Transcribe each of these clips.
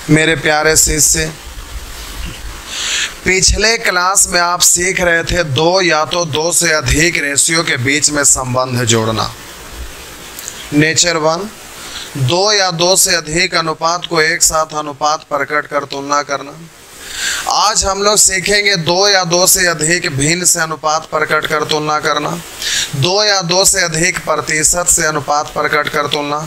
मेरे प्यारे शिष्य, पिछले क्लास में आप सीख रहे थे दो या तो दो से अधिक रेशियो के बीच में संबंध जोड़ना। नेचर वन, दो या दो से अधिक अनुपात को एक साथ अनुपात प्रकट कर तुलना करना। आज हम लोग सीखेंगे दो या दो से अधिक भिन्न से अनुपात प्रकट कर तुलना करना, दो या दो से अधिक प्रतिशत से अनुपात प्रकट कर तुलना,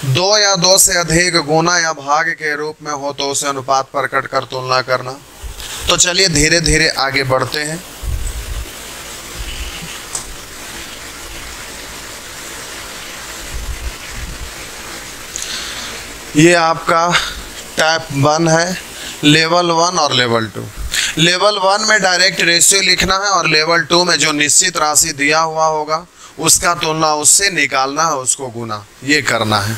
दो या दो से अधिक गुना या भाग के रूप में हो तो उसे अनुपात प्रकट कर तुलना करना। तो चलिए धीरे धीरे आगे बढ़ते हैं। ये आपका टाइप 1 है, लेवल 1 और लेवल 2। लेवल 1 में डायरेक्ट रेशियो लिखना है और लेवल 2 में जो निश्चित राशि दिया हुआ होगा उसका तुलना उससे निकालना है, उसको गुना, ये करना है।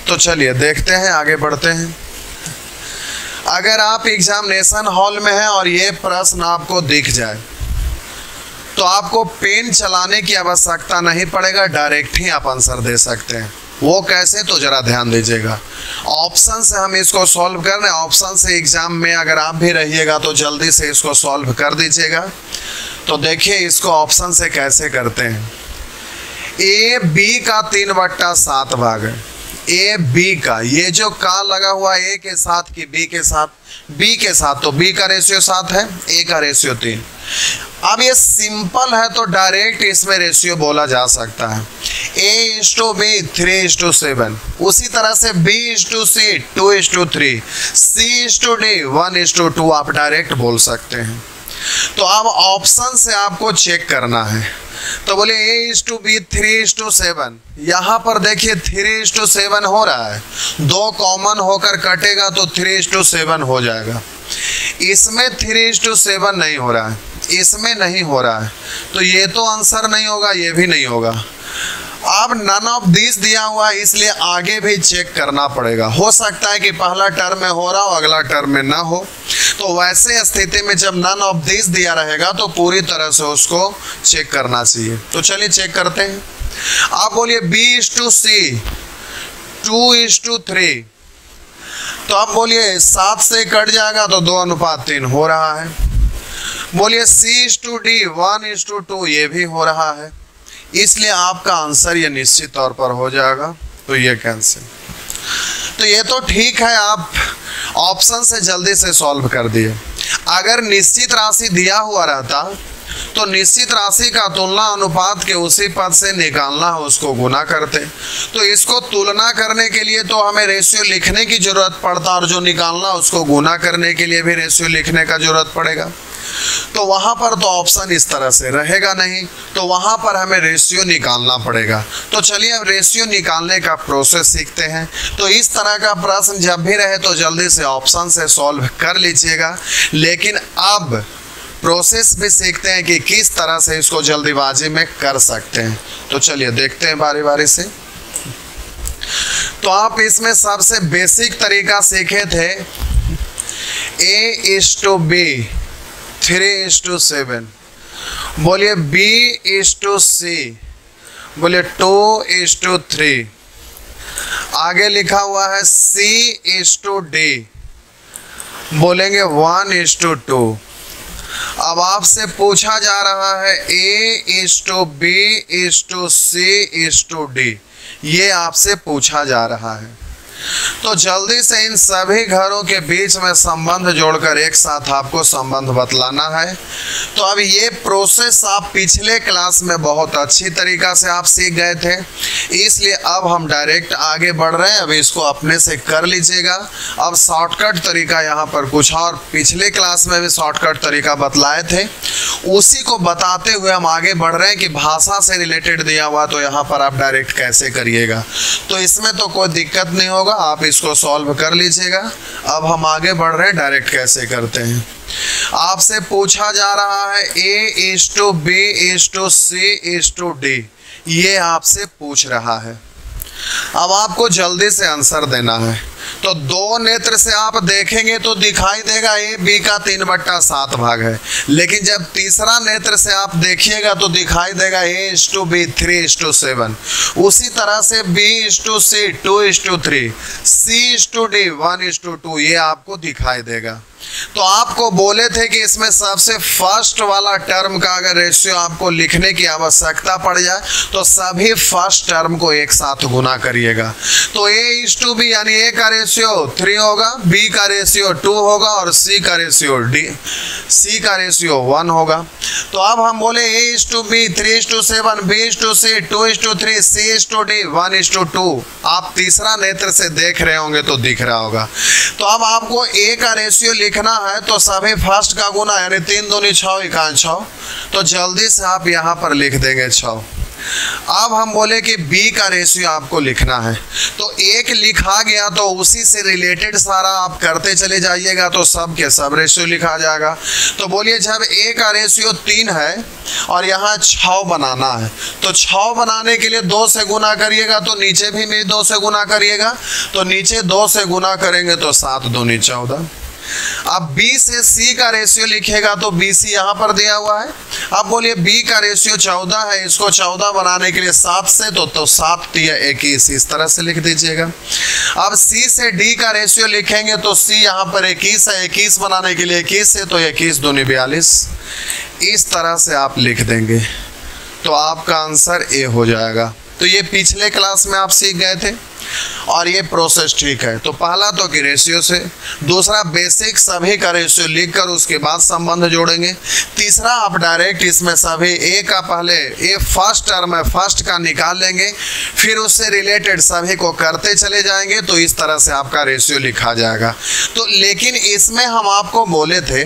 तो चलिए देखते हैं, आगे बढ़ते हैं। अगर आप एग्जामिनेशन हॉल में हैं और ये प्रश्न आपको दिख जाए तो आपको पेन चलाने की आवश्यकता नहीं पड़ेगा, डायरेक्ट ही आप आंसर दे सकते हैं। वो कैसे, तो जरा ध्यान दीजिएगा। ऑप्शन से हम इसको सॉल्व कर रहे हैं। ऑप्शन से एग्जाम में अगर आप भी रहिएगा तो जल्दी से इसको सॉल्व कर दीजिएगा। तो देखिए इसको ऑप्शन से कैसे करते हैं। ए बी का 3/7 भाग है। ए बी का, ये जो का लगा हुआ ए के साथ कि बी के साथ, बी के साथ, तो बी का रेशियो 7 है, ए का रेशियो 3। अब ये सिंपल है तो डायरेक्ट इसमें रेशियो बोला जा सकता है। A/B 3:7, उसी तरह से B/C 2:3, C/D 1:2 आप डायरेक्ट बोल सकते हैं। तो अब ऑप्शन से आपको चेक करना है। तो बोले A/B 3:7, यहाँ पर देखिए 3:7 हो रहा है, 2 कॉमन होकर कटेगा तो 3:7 हो जाएगा। इसमें 3:7 नहीं हो रहा है, इसमें नहीं हो रहा है, तो ये तो आंसर नहीं होगा, ये भी नहीं होगा। अब नन ऑफ दिस दिया हुआ है, इसलिए आगे भी चेक करना पड़ेगा। हो सकता है कि पहला टर्म में हो रहा हो, अगला टर्म में ना हो। तो वैसे स्थिति में जब नन ऑफ दिस दिया रहेगा तो पूरी तरह से उसको चेक करना चाहिए। तो चलिए चेक करते हैं। आप बोलिए B/C 2:3, तो आप बोलिए 7 से कट जाएगा तो 2:3 हो रहा है। बोलिए C/D 1:2, ये भी हो रहा है, इसलिए आपका आंसर ये निश्चित तौर पर हो जाएगा। तो ये कैंसिल। तो ये तो ठीक है, आप ऑप्शन से जल्दी से सॉल्व कर दिए। अगर निश्चित राशि दिया हुआ रहता तो निश्चित राशि का तुलना अनुपात के उसी पद से निकालना है, उसको गुना करते। तो इसको तुलना करने के लिए तो हमें रेशियो लिखने की जरूरत पड़ता, और जो निकालना उसको गुना करने के लिए भी रेशियो लिखने का जरूरत पड़ेगा। तो वहाँ पर तो ऑप्शन इस तरह से रहेगा नहीं, तो वहाँ पर हमें रेशियो निकालना पड़ेगा। तो चलिए अब रेशियो निकालने का प्रोसेस सीखते हैं। तो इस तरह का प्रश्न जब भी रहे तो जल्दी से ऑप्शन से सॉल्व कर लीजिएगा। लेकिन अब प्रोसेस भी सीखते हैं कि किस तरह से इसको जल्दीबाजी में कर सकते हैं। तो चलिए देखते हैं बारी बारी से। तो आप इसमें सबसे बेसिक तरीका सीखे थे A/B 3:7, बोलिए B/C, बोलिए 2:3, आगे लिखा हुआ है C/D, बोलेंगे 1:2। अब आपसे पूछा जा रहा है A/B/C/D, ये आपसे पूछा जा रहा है। तो जल्दी से इन सभी घरों के बीच में संबंध जोड़कर एक साथ आपको संबंध बतलाना है। तो अब ये प्रोसेस आप पिछले क्लास में बहुत अच्छी तरीका से आप सीख गए थे, इसलिए अब हम डायरेक्ट आगे बढ़ रहे हैं। अब इसको अपने से कर लीजिएगा। अब शॉर्टकट तरीका यहाँ पर कुछ और पिछले क्लास में भी शॉर्टकट तरीका बतलाए थे, उसी को बताते हुए हम आगे बढ़ रहे हैं कि भाषा से रिलेटेड दिया हुआ तो यहाँ पर आप डायरेक्ट कैसे करिएगा। तो इसमें तो कोई दिक्कत नहीं होगा, आप इसको सॉल्व कर लीजिएगा। अब हम आगे बढ़ रहे हैं, डायरेक्ट कैसे करते हैं। आपसे पूछा जा रहा है A/B/C/D, ये आपसे पूछ रहा है। अब आपको जल्दी से आंसर देना है। तो दो नेत्र से आप देखेंगे तो दिखाई देगा ए बी का 3/7 भाग है, लेकिन जब तीसरा नेत्र से आप देखिएगा तो दिखाई देगा A:B 3:7। उसी तरह से B:C 2:3, C:D 1:2 ये आपको दिखाई देगा। तो आपको बोले थे कि इसमें सबसे फर्स्ट वाला टर्म का अगर रेशियो आपको लिखने की आवश्यकता पड़ जाए तो सभी फर्स्ट टर्म को एक साथ गुना करिएगा। तो A:B यानी A का रेशियो 3 होगा, B का रेशियो 2 होगा और C का रेशियो 1 होगा। तो अब हम बोले A:B 3:7, B:C 2:3, C:D 1:2। आप तीसरा नेत्र से देख रहे होंगे तो दिख रहा होगा। तो अब आपको A का रेशियो लिखना है तो सभी फर्स्ट का गुना यानी 3 दूनी 6 × 6। तो जल्दी से आप यहाँ पर लिख देंगे 6। अब हम बोले कि B का रेशियो आपको लिखना है, तो 1 लिखा गया तो उसी से रिलेटेड सारा आप करते चले जाइएगा तो सब के सब रेशियो लिखा जाएगा। तो बोलिए जब A का रेशियो 3 है और यहाँ 6 बनाना है तो 6 बनाने के लिए 2 से गुना करिएगा, तो नीचे भी 2 से गुना करिएगा, तो नीचे 2 से गुना करेंगे तो 7 दूनी 14। अब B से C का रेशियो लिखेगा तो BC यहाँ पर दिया हुआ है। अब बोलिए B का रेशियो 14 है, इसको 14 बनाने के लिए 7 से तो 7 तिया 21 इस तरह से लिख दीजिएगा। अब C से D का रेशियो लिखेंगे तो C यहाँ पर 21 है, 21 बनाने के लिए 21 से तो 21 दूनी 42 इस तरह से आप लिख देंगे तो आपका आंसर A हो जाएगा। तो ये पिछले क्लास में आप सीख गए थे और ये प्रोसेस ठीक है। तो पहला तो कि रेशियो से, दूसरा बेसिक सभी का रेशियो लिखकर उसके बाद संबंध जोड़ेंगे, तीसरा आप डायरेक्ट इसमें सभी ए का पहले ए फर्स्ट टर्म है फर्स्ट का निकाल लेंगे, फिर उससे रिलेटेड सभी को करते चले जाएंगे तो इस तरह से आपका रेशियो लिखा जाएगा। तो लेकिन इसमें हम आपको बोले थे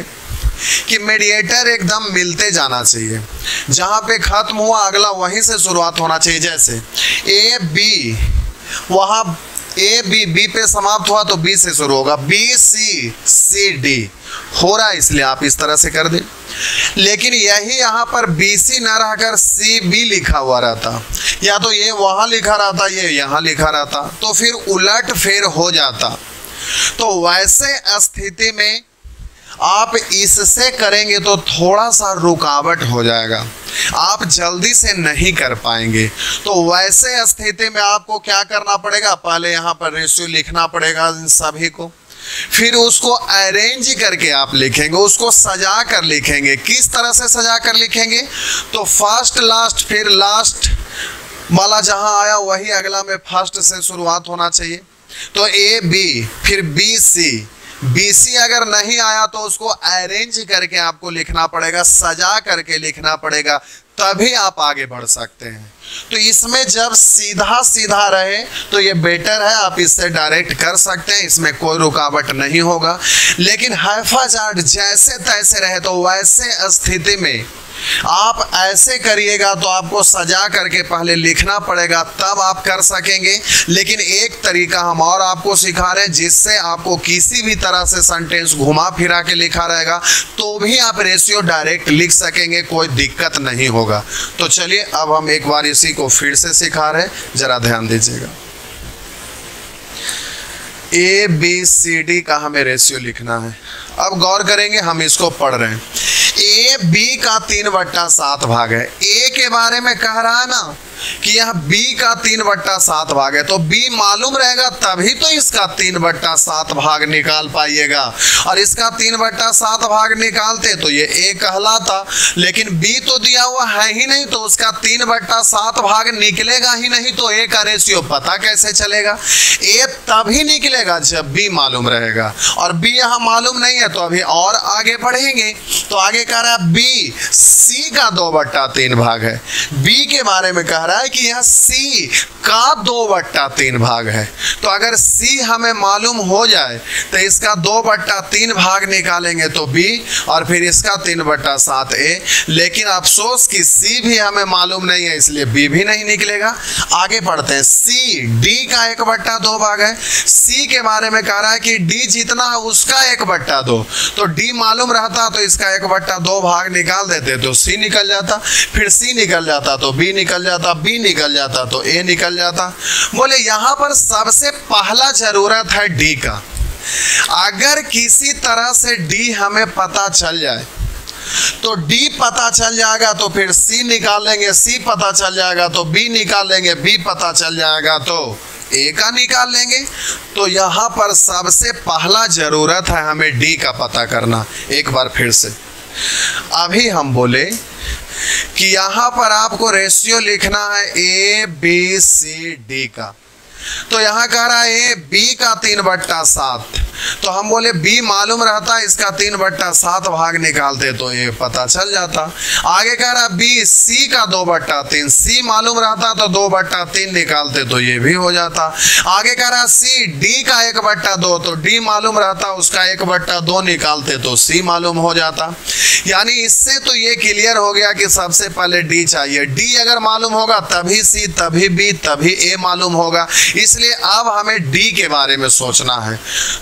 कि मीडिएटर एकदम मिलते जाना चाहिए, जहाँ पे खत्म हुआ अगला वहीं से शुरुआत होना चाहिए। जैसे ए बी वहाँ ए बी पे समाप्त हुआ तो बी से शुरू होगा, बी सी डी हो रहा है इसलिए आप इस तरह से कर दें। लेकिन यही यहाँ पर बी सी न रहकर सी बी लिखा हुआ रहता, या तो ये वहाँ लिखा रहता ये यहाँ लिखा रहता, तो फिर उलट फेर हो जाता। तो वैसे स्थिति में आप इससे करेंगे तो थोड़ा सा रुकावट हो जाएगा, आप जल्दी से नहीं कर पाएंगे। तो वैसे स्थिति में आपको क्या करना पड़ेगा, पहले यहाँ पर रेशियो लिखना पड़ेगा इन सभी को, फिर उसको अरेंज करके आप लिखेंगे, उसको सजा कर लिखेंगे। किस तरह से सजा कर लिखेंगे, तो फर्स्ट लास्ट फिर लास्ट वाला जहाँ आया वही अगला में फर्स्ट से शुरुआत होना चाहिए। तो ए बी फिर बी सी, BC अगर नहीं आया तो उसको अरेंज करके आपको लिखना पड़ेगा, सजा करके लिखना पड़ेगा, तभी आप आगे बढ़ सकते हैं। तो इसमें जब सीधा सीधा रहे तो ये बेटर है, आप इससे डायरेक्ट कर सकते हैं, इसमें कोई रुकावट नहीं होगा। लेकिन हैफाजार्ड जैसे तैसे रहे तो वैसे स्थिति में आप ऐसे करिएगा तो आपको सजा करके पहले लिखना पड़ेगा, तब आप कर सकेंगे। लेकिन एक तरीका हम और आपको सिखा रहे हैं जिससे आपको किसी भी तरह से सेंटेंस घुमा फिरा के लिखा रहेगा तो भी आप रेशियो डायरेक्ट लिख सकेंगे, कोई दिक्कत नहीं होगा। तो चलिए अब हम एक बार इसी को फिर से सिखा रहे हैं, जरा ध्यान दीजिएगा। ए बी सी डी का हमें रेशियो लिखना है। अब गौर करेंगे, हम इसको पढ़ रहे हैं। ए बी का 3/7 भाग है। ए के बारे में कह रहा है ना कि यह बी का 3/7 भाग है, तो बी मालूम रहेगा तभी तो इसका 3/7 भाग निकाल पाइएगा, और इसका 3/7 भाग निकालते तो ये ए कहलाता। लेकिन बी तो दिया हुआ है ही नहीं, तो उसका 3/7 भाग निकलेगा ही नहीं, तो ए का रेशियो पता कैसे चलेगा। ए तभी निकलेगा जब बी मालूम रहेगा, और बी यहाँ मालूम नहीं है तो अभी और आगे बढ़ेंगे। तो आगे कह रहा है बी सी का 2/3 भाग है। बी के बारे में कह रहा है कि यह सी का 2/3 भाग है। तो अगर सी हमें मालूम हो जाए तो इसका 2/3 भाग निकालेंगे तो बी, और फिर इसका 3/7 ए। लेकिन अफसोस कि सी भी हमें मालूम नहीं है, इसलिए बी भी नहीं निकलेगा। आगे पढ़ते हैं। सी डी का 1/2 भाग है। सी के बारे में कह रहा है कि डी जितना है उसका 1/2, तो डी मालूम रहता तो इसका 1/2 भाग निकाल देते तो सी निकल जाता, फिर सी निकल जाता तो बी निकल जाता, बी निकल जाता तो ए निकल जाता। बोले यहाँ पर सबसे पहला जरूरत है डी का। अगर किसी तरह से डी हमें पता चल जाए तो डी पता चल जाएगा तो फिर सी निकालेंगे, सी पता चल जाएगा तो बी निकालेंगे, बी पता चल जाएगा तो ए का निकाल लेंगे। तो यहाँ पर सबसे पहला जरूरत है हमें डी का पता करना। एक बार फिर से अभी हम बोले कि यहाँ पर आपको रेशियो लिखना है ए बी सी डी का। तो यहाँ कह रहा है ए बी का 3/7, तो हम बोले बी मालूम रहता, इसका 3/7 भाग निकालते तो ये पता चल जाता। आगे कह रहा बी सी का 2/3, सी मालूम रहता तो 2/3 निकालते तो ये भी हो जाता। आगे कह रहा सी डी का 1/2, तो डी मालूम रहता, उसका 1/2 निकालते तो सी मालूम हो जाता। यानी इससे तो ये क्लियर हो गया कि सबसे पहले डी चाहिए। डी अगर मालूम होगा तभी सी, तभी बी, तभी ए मालूम होगा। इसलिए अब हमें डी के बारे में सोचना है।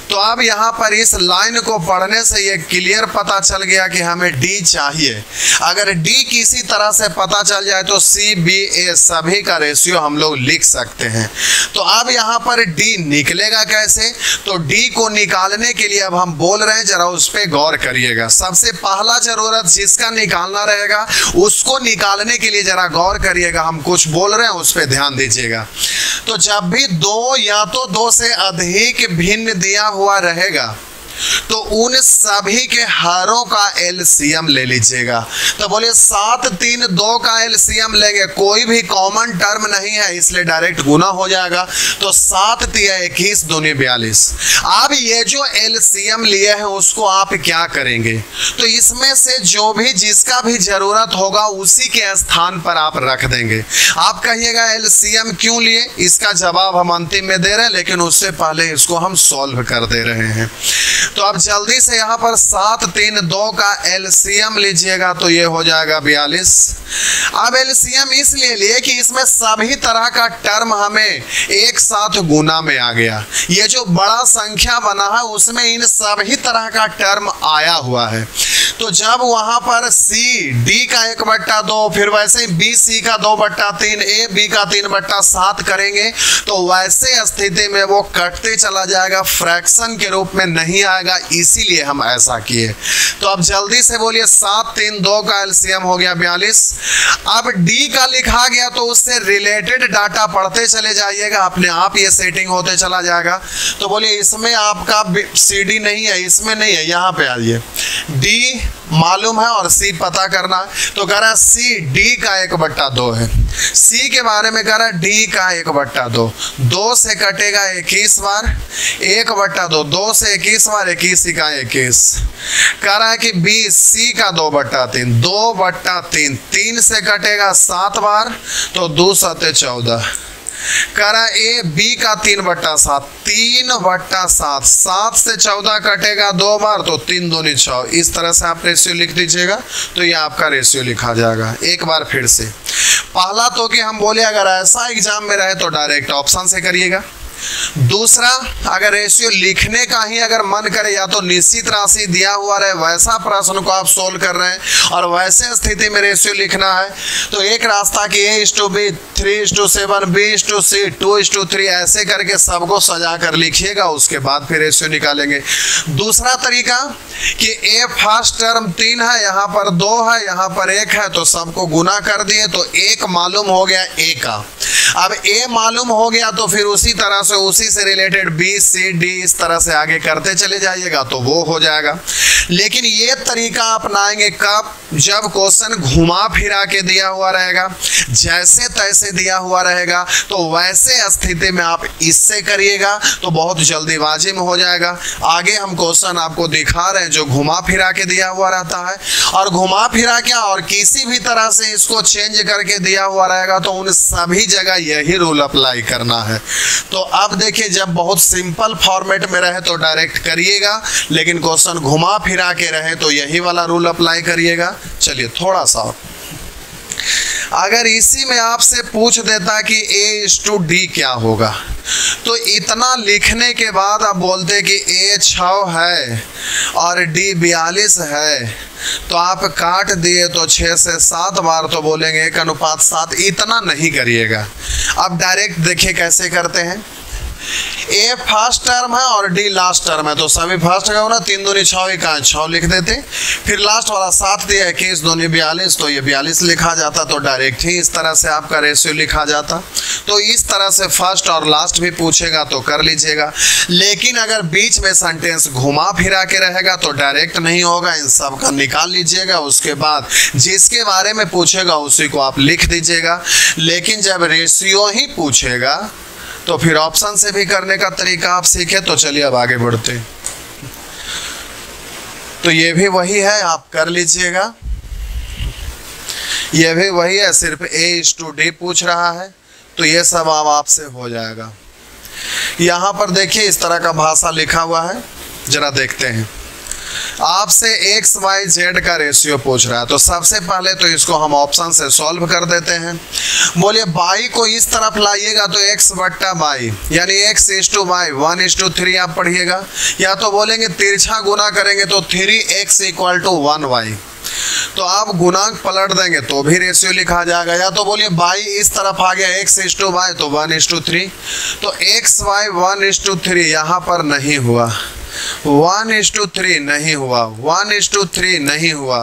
तो अब यहाँ पर इस लाइन को पढ़ने से ये क्लियर पता चल गया कि हमें डी चाहिए। अगर डी किसी तरह से पता चल जाए तो सी बी ए सभी का रेशियो हम लोग लिख सकते हैं। तो अब यहाँ पर डी निकलेगा कैसे? तो डी को निकालने के लिए अब हम बोल रहे हैं, जरा उस पर गौर करिएगा। सबसे पहला जरूरत जिसका निकालना रहेगा उसको निकालने के लिए जरा गौर करिएगा। हम कुछ बोल रहे हैं उस पर ध्यान दीजिएगा। तो जब भी दो या तो दो से अधिक भिन्न दिया हुआ रहेगा तो उन सभी के हरों का एलसीएम ले लीजिएगा। तो बोलिए 7 3 2 का एलसीएम लेंगे, कोई भी कॉमन टर्म नहीं है इसलिए डायरेक्ट गुना हो जाएगा। तो 7 3 21 दूनी 42। अब ये जो एलसीएम लिए हैं उसको आप क्या करेंगे? तो इसमें से जो भी जिसका भी जरूरत होगा उसी के स्थान पर आप रख देंगे। आप कहिएगा एलसीएम क्यों लिए? इसका जवाब हम अंतिम में दे रहे हैं, लेकिन उससे पहले इसको हम सॉल्व कर दे रहे हैं। तो अब जल्दी से यहाँ पर 7 3 2 का एलसीएम लीजिएगा तो ये हो जाएगा 42। अब एलसीएम इसलिए लिए कि इसमें सभी तरह का टर्म हमें एक साथ गुना में आ गया। ये जो बड़ा संख्या बना है उसमें इन सभी तरह का टर्म आया हुआ है। तो जब वहां पर सी डी का 1/2, फिर वैसे बी सी का 2/3, ए बी का 3/7 करेंगे तो वैसे स्थिति में वो कटते चला जाएगा, फ्रैक्शन के रूप में नहीं आएगा। इसीलिए हम ऐसा किए। तो अब जल्दी से बोलिए 7 3 2 का एलसीएम हो गया 42। अब डी का लिखा गया तो उससे रिलेटेड डाटा पढ़ते चले जाइएगा, अपने आप ये सेटिंग होते चला जाएगा। तो बोलिए इसमें आपका सी डी नहीं है, इसमें नहीं है, यहाँ पे आइए। डी मालूम है और सी पता करना है। तो कह रहा सी डी का 1/2 है। सी के बारे में कह रहा डी का 1/2, 2 से कटेगा 21 बार, 1/2, 2 से 21 बार, 21 का 21। कह रहा है कि बी सी का 2/3, 2/3, 3 से कटेगा 7 बार, तो 2 7 14। कह रहा ए बी का 3/7, 3/7, 7 से 14 कटेगा 2 बार, तो 3 दूनी 6। इस तरह से आप रेशियो लिख दीजिएगा तो ये आपका रेशियो लिखा जाएगा। एक बार फिर से पहला तो कि हम बोले अगर ऐसा एग्जाम में रहे तो डायरेक्ट ऑप्शन से करिएगा। दूसरा, अगर रेशियो लिखने का ही अगर मन करे या तो निश्चित राशि दिया हुआ रहे वैसा प्रश्न को आप सोल्व कर रहे हैं और वैसे स्थिति में रेशियो लिखना है तो एक रास्ता कि A/B 3:7, B/C 2:3 ऐसे करके सबको सजा कर लिखिएगा, उसके बाद फिर रेशियो निकालेंगे। दूसरा तरीका कि ए फर्स्ट टर्म 3 है, यहाँ पर 2 है, यहाँ पर 1 है, तो सबको गुना कर दिए तो 1 मालूम हो गया ए का। अब ए मालूम हो गया तो फिर उसी तरह से उसी से रिलेटेड बी सी डी इस तरह से आगे करते चले जाइएगा तो वो हो जाएगा। लेकिन ये तरीका अपनाएंगे कब? जब क्वेश्चन घुमा फिरा के दिया हुआ रहेगा, जैसे तैसे दिया हुआ रहेगा, तो वैसे स्थिति में आप इससे करिएगा तो बहुत जल्दीबाजी में हो जाएगा। आगे हम क्वेश्चन आपको दिखा रहे हैं जो घुमा फिरा के दिया हुआ रहता है, और घुमा फिरा क्या और किसी भी तरह से इसको चेंज करके दिया हुआ रहेगा तो उन सभी जगह यही रूल अप्लाई करना है। तो अब देखिए जब बहुत सिंपल फॉर्मेट में रहे तो डायरेक्ट करिएगा, लेकिन क्वेश्चन घुमा फिरा के रहे तो यही वाला रूल अप्लाई करिएगा। चलिए थोड़ा सा अगर इसी में आपसे पूछ देता कि A/D क्या होगा, तो इतना लिखने के बाद आप बोलते कि A 6 है और D 42 है तो आप काट दिए तो 6 से 7 बार तो बोलेंगे 1:7, इतना नहीं करिएगा। अब डायरेक्ट देखिए कैसे करते हैं। ए फर्स्ट टर्म है और डी लास्ट टर्म है, तो सभी फर्स्ट का होना 3 दूनी 6 का 6 लिख देते। फिर लास्ट वाला 7 दिया, 21 दूनी 42, तो ये 42 लिखा जाता। तो डायरेक्ट ही इस तरह से आपका रेशियो लिखा जाता। तो इस तरह से फर्स्ट और लास्ट भी पूछेगा तो कर लीजिएगा। लेकिन अगर बीच में सेंटेंस घुमा फिरा के रहेगा तो डायरेक्ट नहीं होगा, इन सब का निकाल लीजिएगा। उसके बाद जिसके बारे में पूछेगा उसी को आप लिख दीजिएगा। लेकिन जब रेशियो ही पूछेगा तो फिर ऑप्शन से भी करने का तरीका आप सीखे। तो चलिए अब आगे बढ़ते हैं। तो ये भी वही है, आप कर लीजिएगा। ये भी वही है, सिर्फ A:D पूछ रहा है, तो ये सब अब आपसे हो जाएगा। यहाँ पर देखिए इस तरह का भाषा लिखा हुआ है, जरा देखते हैं। आपसे x y z का रेशियो पूछ रहा है, तो सबसे पहले तो इसको हम ऑप्शन से सॉल्व कर देते हैं। बोलिए y को इस तरफ लाइएगा तो x बट्टा y, यानी x:y 1:3 आप पढ़िएगा। या तो बोलेंगे तिरछा गुना करेंगे तो 3x = 1y, तो आप गुणांक पलट देंगे तो भी रेशियो लिखा जाएगा। या तो बोलिए y इस तरफ आ गया x:y तो 1:3, तो xy 1:3 यहाँ पर नहीं हुआ, 1:3 नहीं हुआ, 1:3 नहीं हुआ,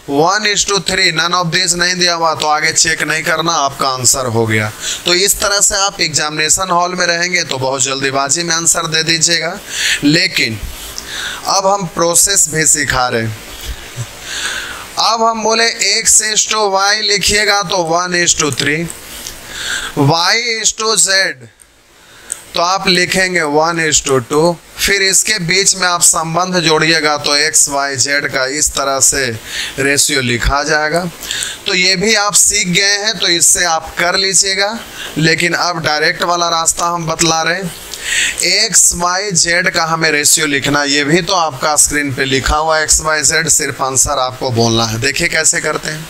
1:3 नन ऑफ दिस नहीं दिया हुआ, तो आगे चेक नहीं करना, आपका आंसर हो गया। तो इस तरह से आप एग्जामिनेशन हॉल में रहेंगे तो बहुत जल्दीबाजी में आंसर दे दीजिएगा। लेकिन अब हम प्रोसेस भी सिखा रहे हैं। अब हम बोले x:y लिखिएगा तो 1:3, y:z तो आप लिखेंगे 1:2। फिर इसके बीच में आप संबंध जोड़िएगा तो x y z का इस तरह से रेशियो लिखा जाएगा। तो ये भी आप सीख गए हैं, तो इससे आप कर लीजिएगा। लेकिन अब डायरेक्ट वाला रास्ता हम बतला रहे हैं। x y z का हमें रेशियो लिखना, ये भी तो आपका स्क्रीन पे लिखा हुआ है x y z, सिर्फ आंसर आपको बोलना है। देखिए कैसे करते हैं।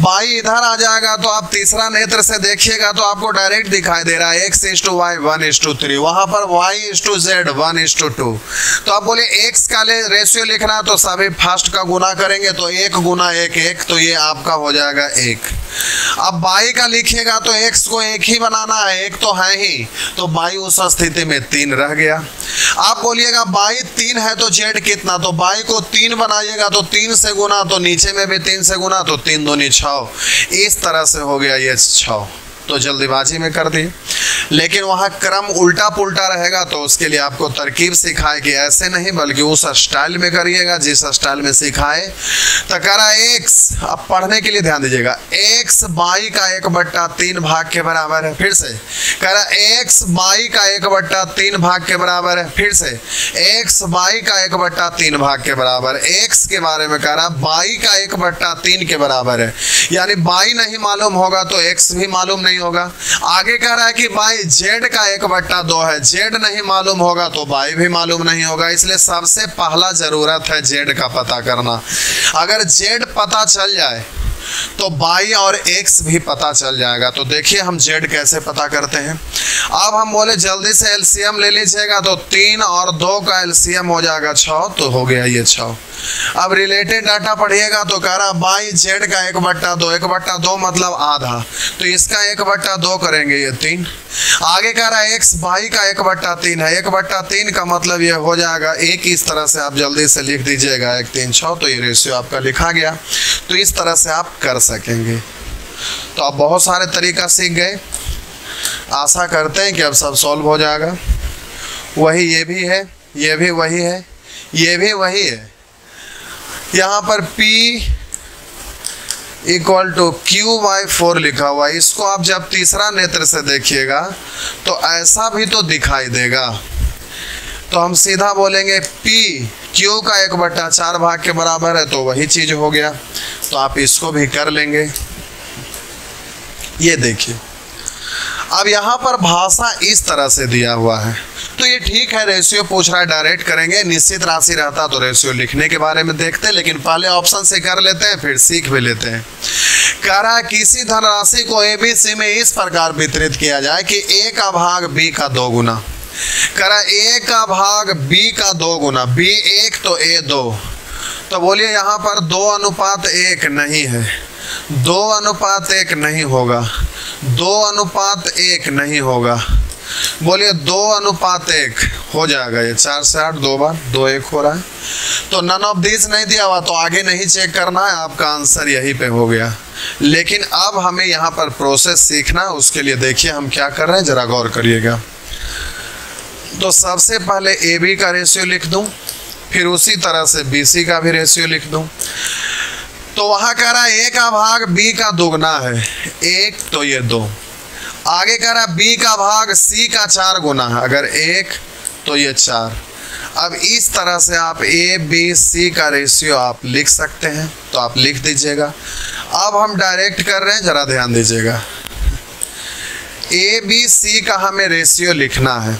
y इधर आ जाएगा तो आप तीसरा नेत्र से देखिएगा तो आपको डायरेक्ट दिखाई दे रहा है x:y 1:3, वहां पर y:z 1:2। तो आप बोले x का रेशियो लिखना है तो सभी फर्स्ट का गुना करेंगे तो 1 × 1 1, तो ये आपका हो जाएगा 1। अब y का लिखिएगा तो x को 1 ही बनाना है, 1 तो है ही, तो y उस स्थिति में 3 रह गया। आप बोलिएगा y 3 है तो z कितना, तो y को 3 बनाइएगा तो 3 से गुना, तो नीचे में भी 3 से गुना, तो 3 दूनी 6, इस तरह से हो गया ये 6। तो जल्दीबाजी में कर दिए। लेकिन वहाँ क्रम उल्टा पुल्टा रहेगा, तो उसके लिए आपको तरकीब सिखाए कि ऐसे नहीं बल्कि उस स्टाइल में करिएगा जिस स्टाइल में सिखाए। तो करा x, अब पढ़ने के लिए ध्यान दीजिएगा, x y का 1/3 भाग के बराबर है। फिर से करा x y का 1/3 भाग के बराबर है। फिर से x y का 1/3 भाग के बराबर, x के बारे में करा y का 1/3 के बराबर है, यानी y नहीं मालूम होगा तो x भी मालूम नहीं होगा। आगे कह रहा है कि y z का 1/2 है, z नहीं मालूम होगा तो y भी मालूम नहीं होगा। इसलिए सबसे पहला जरूरत है z का पता करना। अगर z पता चल जाए तो y और x भी पता चल जाएगा। तो देखिए हम z कैसे पता करते हैं। अब हम बोले जल्दी से एलसीएम ले लीजिएगा, तो 3 और 2 का एलसीएम हो जाएगा 6, तो हो गया ये 6। अब रिलेटेड डाटा पढ़िएगा तो कह रहा y z का 1/2, 1/2 मतलब आधा, तो इसका 1/2 करेंगे ये 3। आगे कह रहा है x y का 1/3 है, 1/3 का मतलब ये हो जाएगा 1। इस तरह से आप जल्दी से लिख दीजिएगा 1 3 6, तो ये रेशियो आपका लिखा गया। तो इस तरह से आप कर सकेंगे। तो आप बहुत सारे तरीका सीख गए, आशा करते हैं कि अब सब सॉल्व हो जाएगा। वही ये भी है, ये भी वही है, ये भी वही है। यहाँ पर P = Q/4 लिखा हुआ है। इसको आप जब तीसरा नेत्र से देखिएगा तो ऐसा भी तो दिखाई देगा। तो हम सीधा बोलेंगे P Q का 1/4 भाग के बराबर है, तो वही चीज हो गया। तो आप इसको भी कर लेंगे। ये देखिए अब यहाँ पर भाषा इस तरह से दिया हुआ है, तो ये ठीक है, रेशियो पूछ रहा है, डायरेक्ट करेंगे। निश्चित राशि रहता तो रेशियो लिखने के बारे में देखते हैं, लेकिन पहले ऑप्शन से कर लेते हैं फिर सीख भी लेते हैं। कह रहा है किसी धनराशि को ABC में इस प्रकार वितरित किया जाए कि A का भाग B का 2 गुना। कह रहा A का भाग B का 2 गुना, B 1 तो A 2, तो बोलिए यहाँ पर 2:1 नहीं है, 2:1 नहीं होगा, 2:1 नहीं होगा। बोलिए 2:1 हो जाएगा। ये 4 से 8 2 बार 2:1 हो रहा है। तो नन ऑफ दिस नहीं दिया हुआ तो आगे नहीं चेक करना है, आपका आंसर यहीं पे हो गया। लेकिन अब हमें यहाँ पर प्रोसेस सीखना है, उसके लिए देखिए हम क्या कर रहे हैं, जरा गौर करिएगा। तो सबसे पहले ए बी का रेशियो लिख दूं, फिर उसी तरह से बी सी का भी रेशियो लिख दूं। तो वहां कह रहा है ए का भाग बी का दुगना है 1, तो ये 2। आगे कह रहा है बी का भाग सी का 4 गुना है, अगर 1 तो ये 4। अब इस तरह से आप ए बी सी का रेशियो आप लिख सकते हैं, तो आप लिख दीजिएगा। अब हम डायरेक्ट कर रहे हैं, जरा ध्यान दीजिएगा। ए बी सी का हमें रेशियो लिखना है,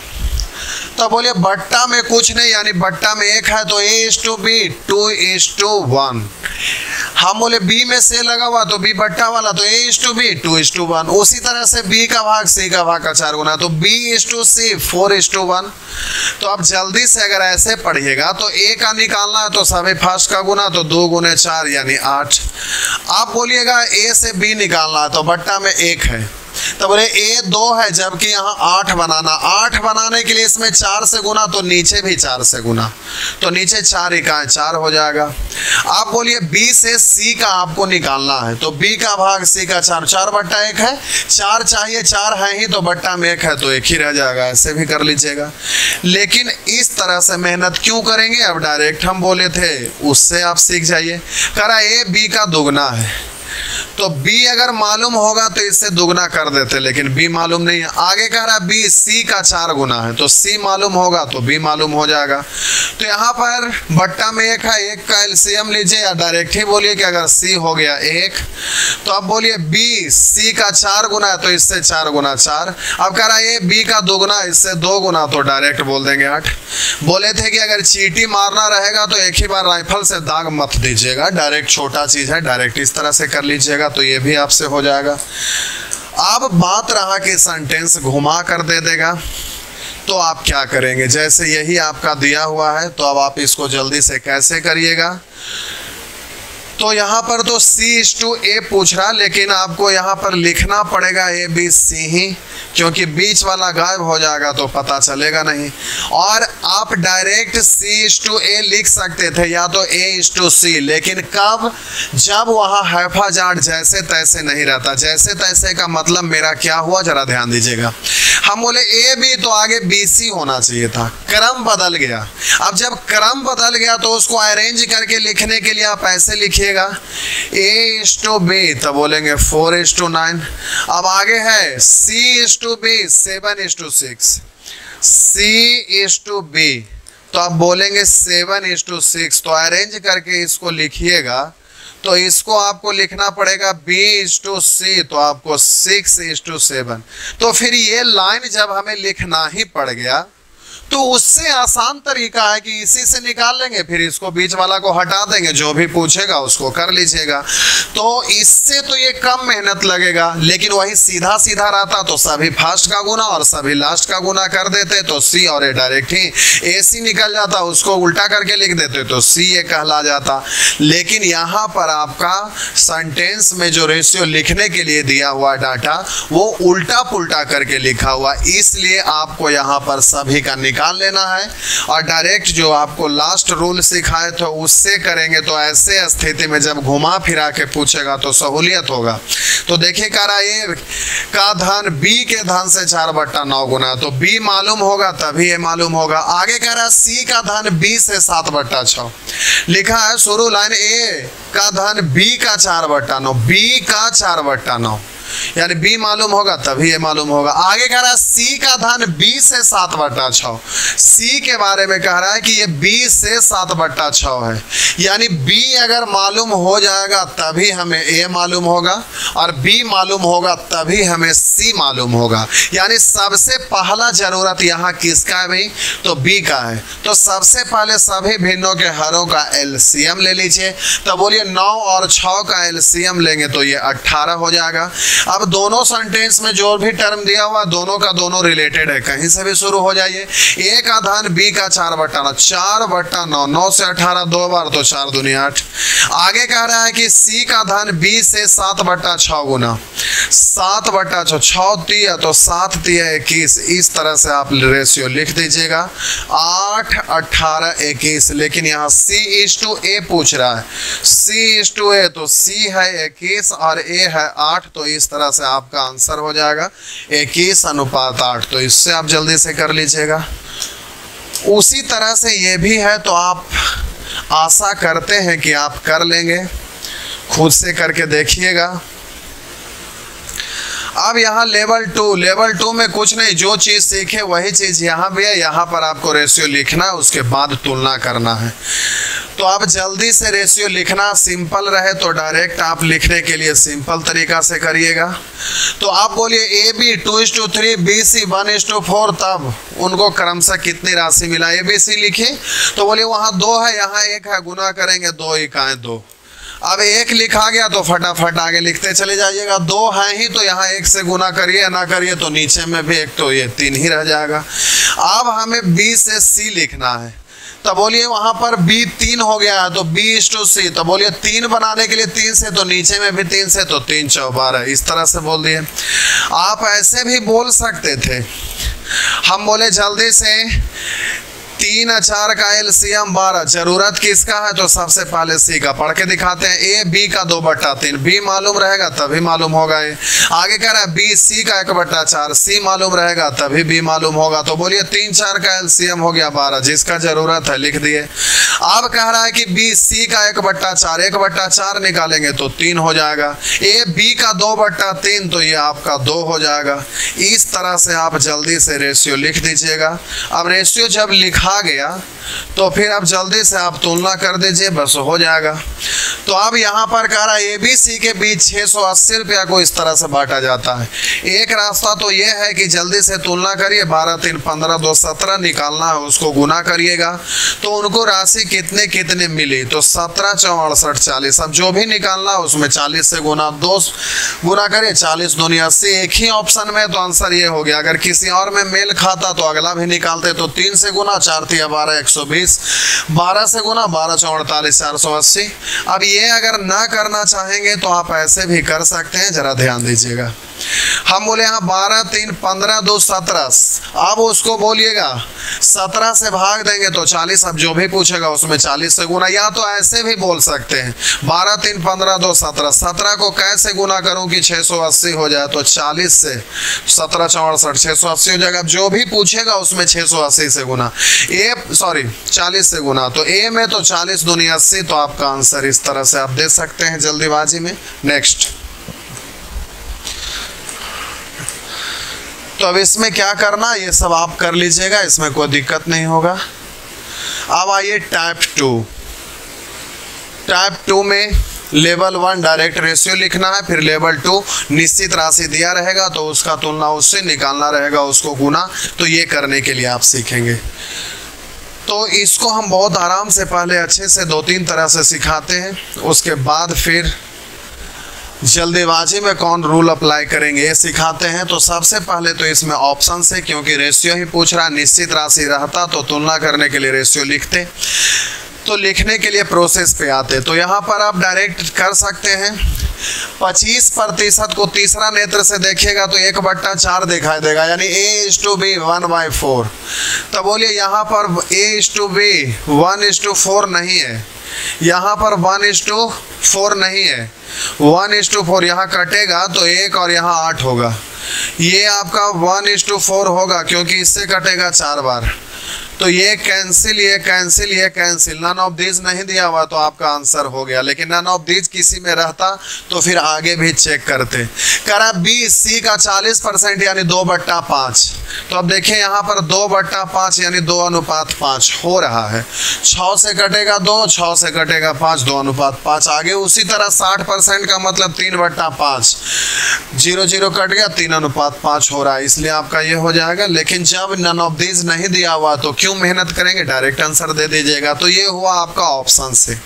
तो बोलिए बट्टा में कुछ नहीं, यानी बट्टा में 1 है तो A/B 2:1। हम बोले बी में से लगा हुआ तो बी बट्टा वाला तो A/B 2:1। उसी तरह से बी का भाग सी का भाग का 4 गुना तो B/C 4:1। तो अब जल्दी से अगर ऐसे पढ़िएगा तो ए का निकालना है तो सभी फर्स्ट का गुना, तो 2 × 4 यानी 8। आप बोलिएगा ए से बी निकालना है तो बट्टा में 1 है, तो बोले ए 2 है, जबकि यहाँ 8 बनाना। 8 बनाने के लिए इसमें 4 से गुना, तो नीचे भी 4 से गुना, तो नीचे 4 इकाई 4 हो जाएगा। आप बोलिए बी से सी का आपको निकालना है, तो बी का भाग सी का 4, 4/1 है, 4 चाहिए, 4 है ही तो बट्टा में 1 है तो 1 ही रह जाएगा, ऐसे भी कर लीजिएगा। लेकिन इस तरह से मेहनत क्यों करेंगे, अब डायरेक्ट हम बोले थे उससे आप सीख जाइए। करा ए बी का दुगना है, तो B अगर मालूम होगा तो इससे दुगना कर देते, लेकिन B मालूम नहीं है। आगे कह रहा है B C का 4 गुना है, तो C मालूम होगा तो B मालूम हो जाएगा। तो यहाँ पर बट्टा में 1 है, 1 का एलसीएम लीजिए या डायरेक्ट ही बोलिए कि अगर C हो गया 1, तो अब बोलिए B C का 4 गुना है तो इससे 4 × 4। अब कह रहा है B का दुगना, इससे 2 गुना, तो डायरेक्ट बोल देंगे 8। बोले थे कि अगर चींटी मारना रहेगा तो एक ही बार राइफल से दाग मत दीजिएगा, डायरेक्ट छोटा चीज़ है, डायरेक्ट इस तरह से कर लीजिएगा तो ये भी आपसे हो जाएगा। अब बात रहा कि सेंटेंस घुमा कर दे देगा, तो आप क्या करेंगे, जैसे यही आपका दिया हुआ है तो अब आप इसको जल्दी से कैसे करिएगा। तो यहाँ पर तो C/A पूछ रहा, लेकिन आपको यहाँ पर लिखना पड़ेगा ABC ही, क्योंकि बीच वाला गायब हो जाएगा तो पता चलेगा नहीं। और आप डायरेक्ट C/A लिख सकते थे या तो A/C, लेकिन कब, जब वहाँ हैफाजार्ड जैसे तैसे नहीं रहता। जैसे तैसे का मतलब मेरा क्या हुआ, जरा ध्यान दीजिएगा। हम बोले AB तो आगे BC होना चाहिए था, क्रम बदल गया। अब जब क्रम बदल गया तो उसको अरेंज करके लिखने के लिए आप ऐसे लिखिएगा A/B, तो बोलेंगे 4:9। अब आगे है C/B 7:6, C/B तो आप बोलेंगे 7:6। तो अरेंज करके इसको लिखिएगा, तो इसको आपको लिखना पड़ेगा B/C, तो आपको 6:7। तो फिर ये लाइन जब हमें लिखना ही पड़ गया तो उससे आसान तरीका है कि इसी से निकाल लेंगे, फिर इसको बीच वाला को हटा देंगे, जो भी पूछेगा उसको कर लीजिएगा। तो इससे तो ये कम मेहनत लगेगा, लेकिन वही सीधा सीधा रहता तो सभी फर्स्ट का गुना और सभी लास्ट का गुना कर देते तो C और A डायरेक्ट ही AC निकल जाता, उसको उल्टा करके लिख देते तो CA कहला जाता। लेकिन यहाँ पर आपका सेंटेंस में जो रेशियो लिखने के लिए दिया हुआ डाटा वो उल्टा पुल्टा करके लिखा हुआ, इसलिए आपको यहाँ पर सभी का निकाल लेना है और डायरेक्ट जो आपको लास्ट रूल सिखाए थे उससे करेंगे। तो ऐसे स्थिति में जब घुमा फिरा के पूछेगा तो सहूलियत होगा। तो देखिए कह रहा है A का धन B के धन से 4/9 गुना, तो B मालूम होगा तभी A मालूम होगा। आगे कह रहा है C का धन B से 7/6 लिखा है, शुरू लाइन A का धन B का 4/9, B का 4/9 यानी B मालूम होगा तभी A मालूम होगा। आगे कह रहा है C का धन B से 7/6, C के बारे में कह रहा है कि ये B से 7/6 है, यानी B अगर मालूम हो जाएगा तभी हमें A मालूम होगा और B मालूम होगा तभी हमें C मालूम होगा। यानी सबसे पहला जरूरत यहाँ किसका है भाई, तो B का है। तो सबसे पहले सभी भिन्नों के हरों का एलसीएम ले लीजिए। तो बोलिए 9 और 6 का एलसीएम लेंगे तो ये 18 हो जाएगा। अब दोनों सेंटेंस में जो भी टर्म दिया हुआ दोनों का दोनों रिलेटेड है, कहीं से भी शुरू हो जाइए। ए का धन बी का 4/9, 4/9, 9 से 18 2 बार तो 4 दूनी 8। आगे कह रहा है कि सी का धन बी से 7/6 गुना, 7/6, 6 तिया तो 7 तिया 21, इस तरह से आप रेशियो लिख दीजिएगा 8, 18, 21। लेकिन यहाँ C/A पूछ रहा है, C/A तो C है 21 और A है 8, तो इस तरह से आपका आंसर हो जाएगा 21:8। तो इससे आप जल्दी से कर लीजिएगा। उसी तरह से ये भी है, तो आप आशा करते हैं कि आप कर लेंगे, खुद से करके देखिएगा। अब यहाँ लेवल 2 में कुछ नहीं, जो चीज़ सीखे वही चीज़ यहाँ भी है। यहाँ पर आपको रेशियो लिखना है, उसके बाद तुलना करना है। तो आप जल्दी से रेशियो लिखना सिंपल रहे तो डायरेक्ट आप लिखने के लिए सिंपल तरीका से करिएगा। तो आप बोलिए ए बी 2:3, बी सी 1:4, तब उनको क्रमशः कितनी राशि मिला। ए बी सी लिखिए तो बोलिए वहाँ 2 है, यहाँ 1 है, गुना करेंगे 2 इकाएँ 2। अब 1 लिखा गया तो फटाफट आगे लिखते चले जाइएगा। 2 है ही तो यहाँ 1 से गुना करिए, ना करिए तो नीचे में भी 1, तो ये 3 ही रह जाएगा। अब हमें B से C लिखना है, तो बोलिए वहाँ पर B 3 हो गया है तो B/C, तो बोलिए 3 बनाने के लिए 3 से, तो नीचे में भी 3 से, तो 3 चौबार है, इस तरह से बोल दिए। आप ऐसे भी बोल सकते थे, हम बोले जल्दी से 3 और 4 का LCM 12, जरूरत किसका है तो सबसे पहले C का पढ़ के दिखाते हैं। A B का 2/3, B मालूम रहेगा तभी मालूम होगा। ये आगे कह रहा है B C का 1/4, C मालूम रहेगा तभी B मालूम होगा। तो बोलिए 3 4 का LCM हो गया 12, जिसका जरूरत है लिख दिए। अब कह रहा है कि B C का 1/4, 1/4 निकालेंगे तो 3 हो जाएगा। A B का 2/3, तो ये आपका 2 हो जाएगा। इस तरह से आप जल्दी से रेशियो लिख दीजिएगा। अब रेशियो जब लिखा गया तो फिर अब जल्दी से आप तुलना कर दीजिए, बस हो जाएगा। तो अब यहाँ पर कह रहा है ABC के बीच 680 रुपया को इस तरह से बांटा जाता है। एक रास्ता तो ये है कि जल्दी से तुलना करिए, 12 3 15 2 17 निकालना है, उसको गुना करिएगा तो उनको राशि कितने कितने मिली, तो 17 4 68 40। अब जो भी निकालना है उसमें 40 से गुना 2 गुना करिए, 40 दूनी 80। एक ही ऑप्शन में तो आंसर ये हो गया। अगर किसी और में मेल खाता तो अगला भी निकालते, तो 3 से गुना 4 3 12 120, 12 से गुना 12 4 48 480। अब ये अगर ना करना चाहेंगे तो आप ऐसे भी कर सकते हैं, जरा ध्यान दीजिएगा। हम बोले यहाँ 12 3 15 2 17, अब उसको बोलिएगा 17 से भाग देंगे तो 40। अब जो भी पूछेगा उसमें 40 से गुना, या तो ऐसे भी बोल सकते हैं 12 3 15 2 17, 17 को कैसे गुना करूं कि 680 हो जाए, तो 40 से 17 4 68 680 हो जाएगा। अब जो भी पूछेगा उसमें 680 से गुना, 40 से गुना, तो ए में तो 40 दूनी 80, तो आपका आंसर इस तरह से आप दे सकते हैं जल्दीबाजी में। नेक्स्ट, तो अब इसमें क्या करना ये सब आप कर लीजिएगा, इसमें कोई दिक्कत नहीं होगा। अब आइए टाइप 2। टाइप 2 में लेवल 1 डायरेक्ट रेशियो लिखना है, फिर लेवल 2 निश्चित राशि दिया रहेगा तो उसका तुलना उससे निकालना रहेगा, उसको गुना। तो ये करने के लिए आप सीखेंगे। तो इसको हम बहुत आराम से पहले अच्छे से 2-3 तरह से सिखाते हैं, उसके बाद फिर जल्दीबाजी में कौन रूल अप्लाई करेंगे ये सिखाते हैं। तो सबसे पहले तो इसमें ऑप्शन से, क्योंकि रेशियो ही पूछ रहा है, निश्चित राशि रहता तो तुलना करने के लिए रेशियो लिखते। तो लिखने के लिए प्रोसेस पे आते, तो यहाँ पर आप डायरेक्ट कर सकते हैं। 25% को तीसरा नेत्र से देखिएगा तो 1/4 दिखाई देगा, यानी A/B 1/4। तो बोलिए यहाँ पर A/B 1/4 नहीं है, यहाँ पर 1/4 नहीं है, 1/4 यहाँ कटेगा तो 1 और यहाँ 8 होगा। ये आपका 1/4 होगा क्योंकि इससे कटेगा 4 बार, तो ये कैंसिल, ये कैंसिल, ये कैंसिल। नन ऑफ दीज नहीं दिया हुआ तो आपका आंसर हो गया, लेकिन नन ऑफ दीज किसी में रहता तो फिर आगे भी चेक करते। करा बी सी का 40% यानी 2/5। तो अब देखिए यहाँ पर 2/5 यानी 2:5 हो रहा है। 6 से कटेगा 2, 6 से कटेगा 5, 2:5। आगे उसी तरह 60% का मतलब 3/5, 0 0 कट गया, 3:5 हो रहा है, इसलिए आपका ये हो जाएगा। लेकिन जब नन ऑफ दीज नहीं दिया हुआ तो क्यों क्यों मेहनत करेंगे, डायरेक्ट आंसर दे दीजिएगा। तो ये हुआ आपका ऑप्शन से।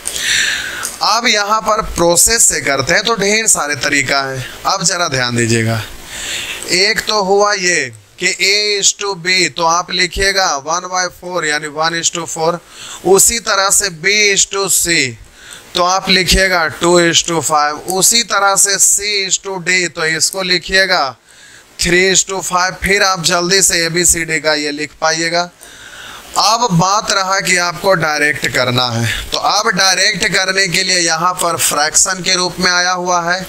अब यहाँ पर प्रोसेस से करते हैं तो ढेर सारे तरीका है। अब जरा ध्यान दीजिएगा, एक तो हुआ ये कि A:B, तो आप लिखिएगा 1/4 यानी 1:4। उसी तरह से B:C, तो आप लिखिएगा 2:5। उसी तरह से C:D, तो इसको लिखिएगा 3:5। फिर आप जल्दी से ABCD का ये लिख पाइएगा। अब बात रहा कि आपको डायरेक्ट करना है, तो अब डायरेक्ट करने के लिए यहाँ पर फ्रैक्शन के रूप में आया हुआ है,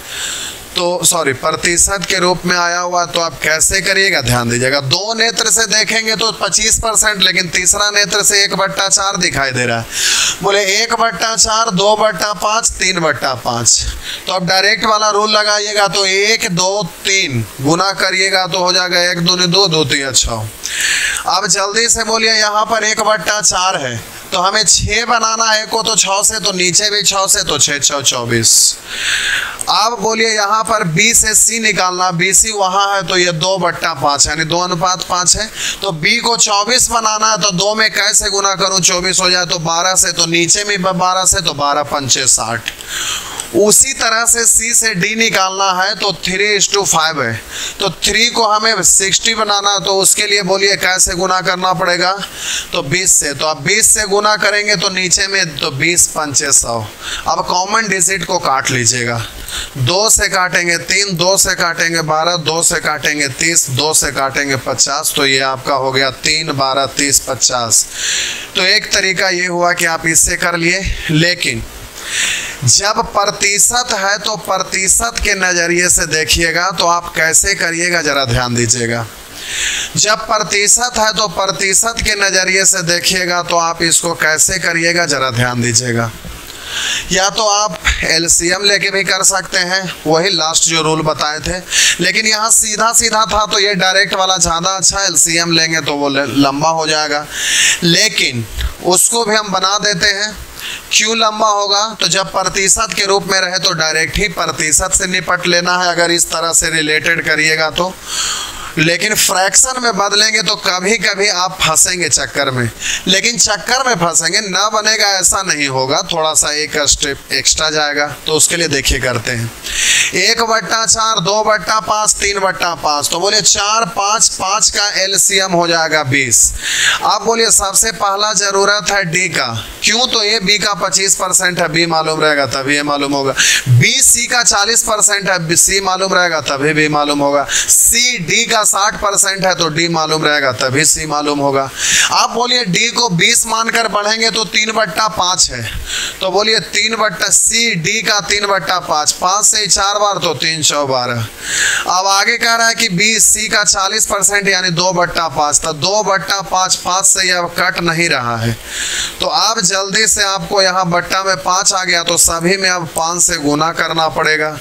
तो सॉरी प्रतिशत के रूप में आया हुआ, तो आप कैसे करिएगा ध्यान दीजिएगा। दो नेत्र से देखेंगे तो 25%, लेकिन तीसरा नेत्र से 1/4 दिखाई दे रहा है। बोले 1/4, 2/5, 3/5। तो अब डायरेक्ट वाला रूल लगाइएगा, तो 1 2 3 गुना करिएगा तो हो जाएगा 1 2 2 2 3 6। अब जल्दी से बोलिए, यहाँ पर 1/4 है तो हमें 6 बनाना है को, तो 6 से, तो नीचे भी 6 से, तो 6 6 24। अब बोलिए यहाँ पर B से C निकालना, BC वहाँ है तो ये 2/5 यानी 2:5 है। तो B को 24 बनाना है तो 2 में कैसे गुना करूँ, 24 हो जाए तो 12 से, तो नीचे में 12 से, तो 12 पंचे 60। उसी तरह से C से D निकालना है तो 3:5 है, तो 3 को हमें 60 बनाना है, तो उसके लिए बोलिए कैसे गुना करना पड़ेगा, तो 20 से। तो अब 20 से गुना करेंगे तो नीचे में तो 20 पंचे 100। अब कॉमन डिजिट को काट लीजिएगा, 2 से काटेंगे 3, 2 से काटेंगे 12, 2 से काटेंगे 30, 2 से काटेंगे 50, तो ये आपका हो गया 3 12 30 50। तो एक तरीका ये हुआ कि आप इससे कर लिए, लेकिन जब प्रतिशत है तो प्रतिशत के नज़रिए से देखिएगा, तो आप कैसे करिएगा जरा ध्यान दीजिएगा। जब प्रतिशत है तो प्रतिशत के नज़रिए से देखिएगा, तो आप इसको कैसे करिएगा जरा ध्यान दीजिएगा। या तो आप LCM लेके भी कर सकते हैं, वही लास्ट जो रूल बताए थे, लेकिन यहाँ सीधा सीधा था तो ये डायरेक्ट वाला ज़्यादा अच्छा, LCM लेंगे तो वो लंबा हो जाएगा। लेकिन उसको भी हम बना देते हैं। क्यों लंबा होगा, तो जब प्रतिशत के रूप में रहे तो डायरेक्ट ही प्रतिशत से निपट लेना है, अगर इस तरह से रिलेटेड करिएगा तो। लेकिन फ्रैक्शन में बदलेंगे तो कभी कभी आप फंसेंगे चक्कर में, लेकिन चक्कर में फंसेंगे ना बनेगा ऐसा नहीं होगा, थोड़ा सा एक स्टेप एक्स्ट्रा जाएगा। तो उसके लिए देखिए करते हैं, 1/4, 2/5, 3/5, तो बोलिए 4 5 5 का LCM हो जाएगा 20। अब बोलिए सबसे पहला जरूरत है D का, क्यों, तो ये B का 25% है, B मालूम रहेगा तभी ये मालूम होगा। B C का 40% है, C मालूम रहेगा तभी B मालूम होगा। C D का 60% है तो D मालूम रहेगा तभी C मालूम होगा। आप बोलिए D को 20 मानकर बढ़ेंगे तो 3/5 है, तो बोलिए C D का 3/5, 5 से 4 बार तो 3 4 12। अब आगे कह रहा है कि B C का 40% यानी 2/5, तो 2/5 5 से यह कट नहीं रहा है, तो अब जल्दी से आपको यहाँ बट्टा में 5 आ गया, तो सभी में अब 5 से गुना करना पड़ेगा।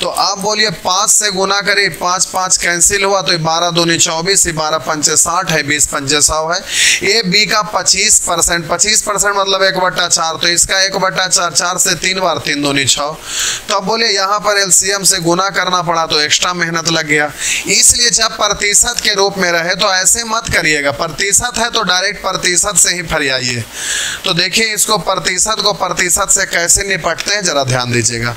तो आप बोलिए 5 से गुना करिए, 5 5 कैंसिल हुआ तो 12 दूनी 24, 12 पंचे 60 है, 20 पंचे 100 है। ये B का 25%, 25% मतलब 1/4, तो इसका 1/4, 4 से 3 बार 3 दूनी 6। तो अब बोलिए यहाँ पर LCM से गुना करना पड़ा तो एक्स्ट्रा मेहनत लग गया। इसलिए जब प्रतिशत के रूप में रहे तो ऐसे मत करिएगा, प्रतिशत है तो डायरेक्ट प्रतिशत से ही फरियाइए। तो देखिए इसको प्रतिशत को प्रतिशत से कैसे निपटते हैं जरा ध्यान दीजिएगा।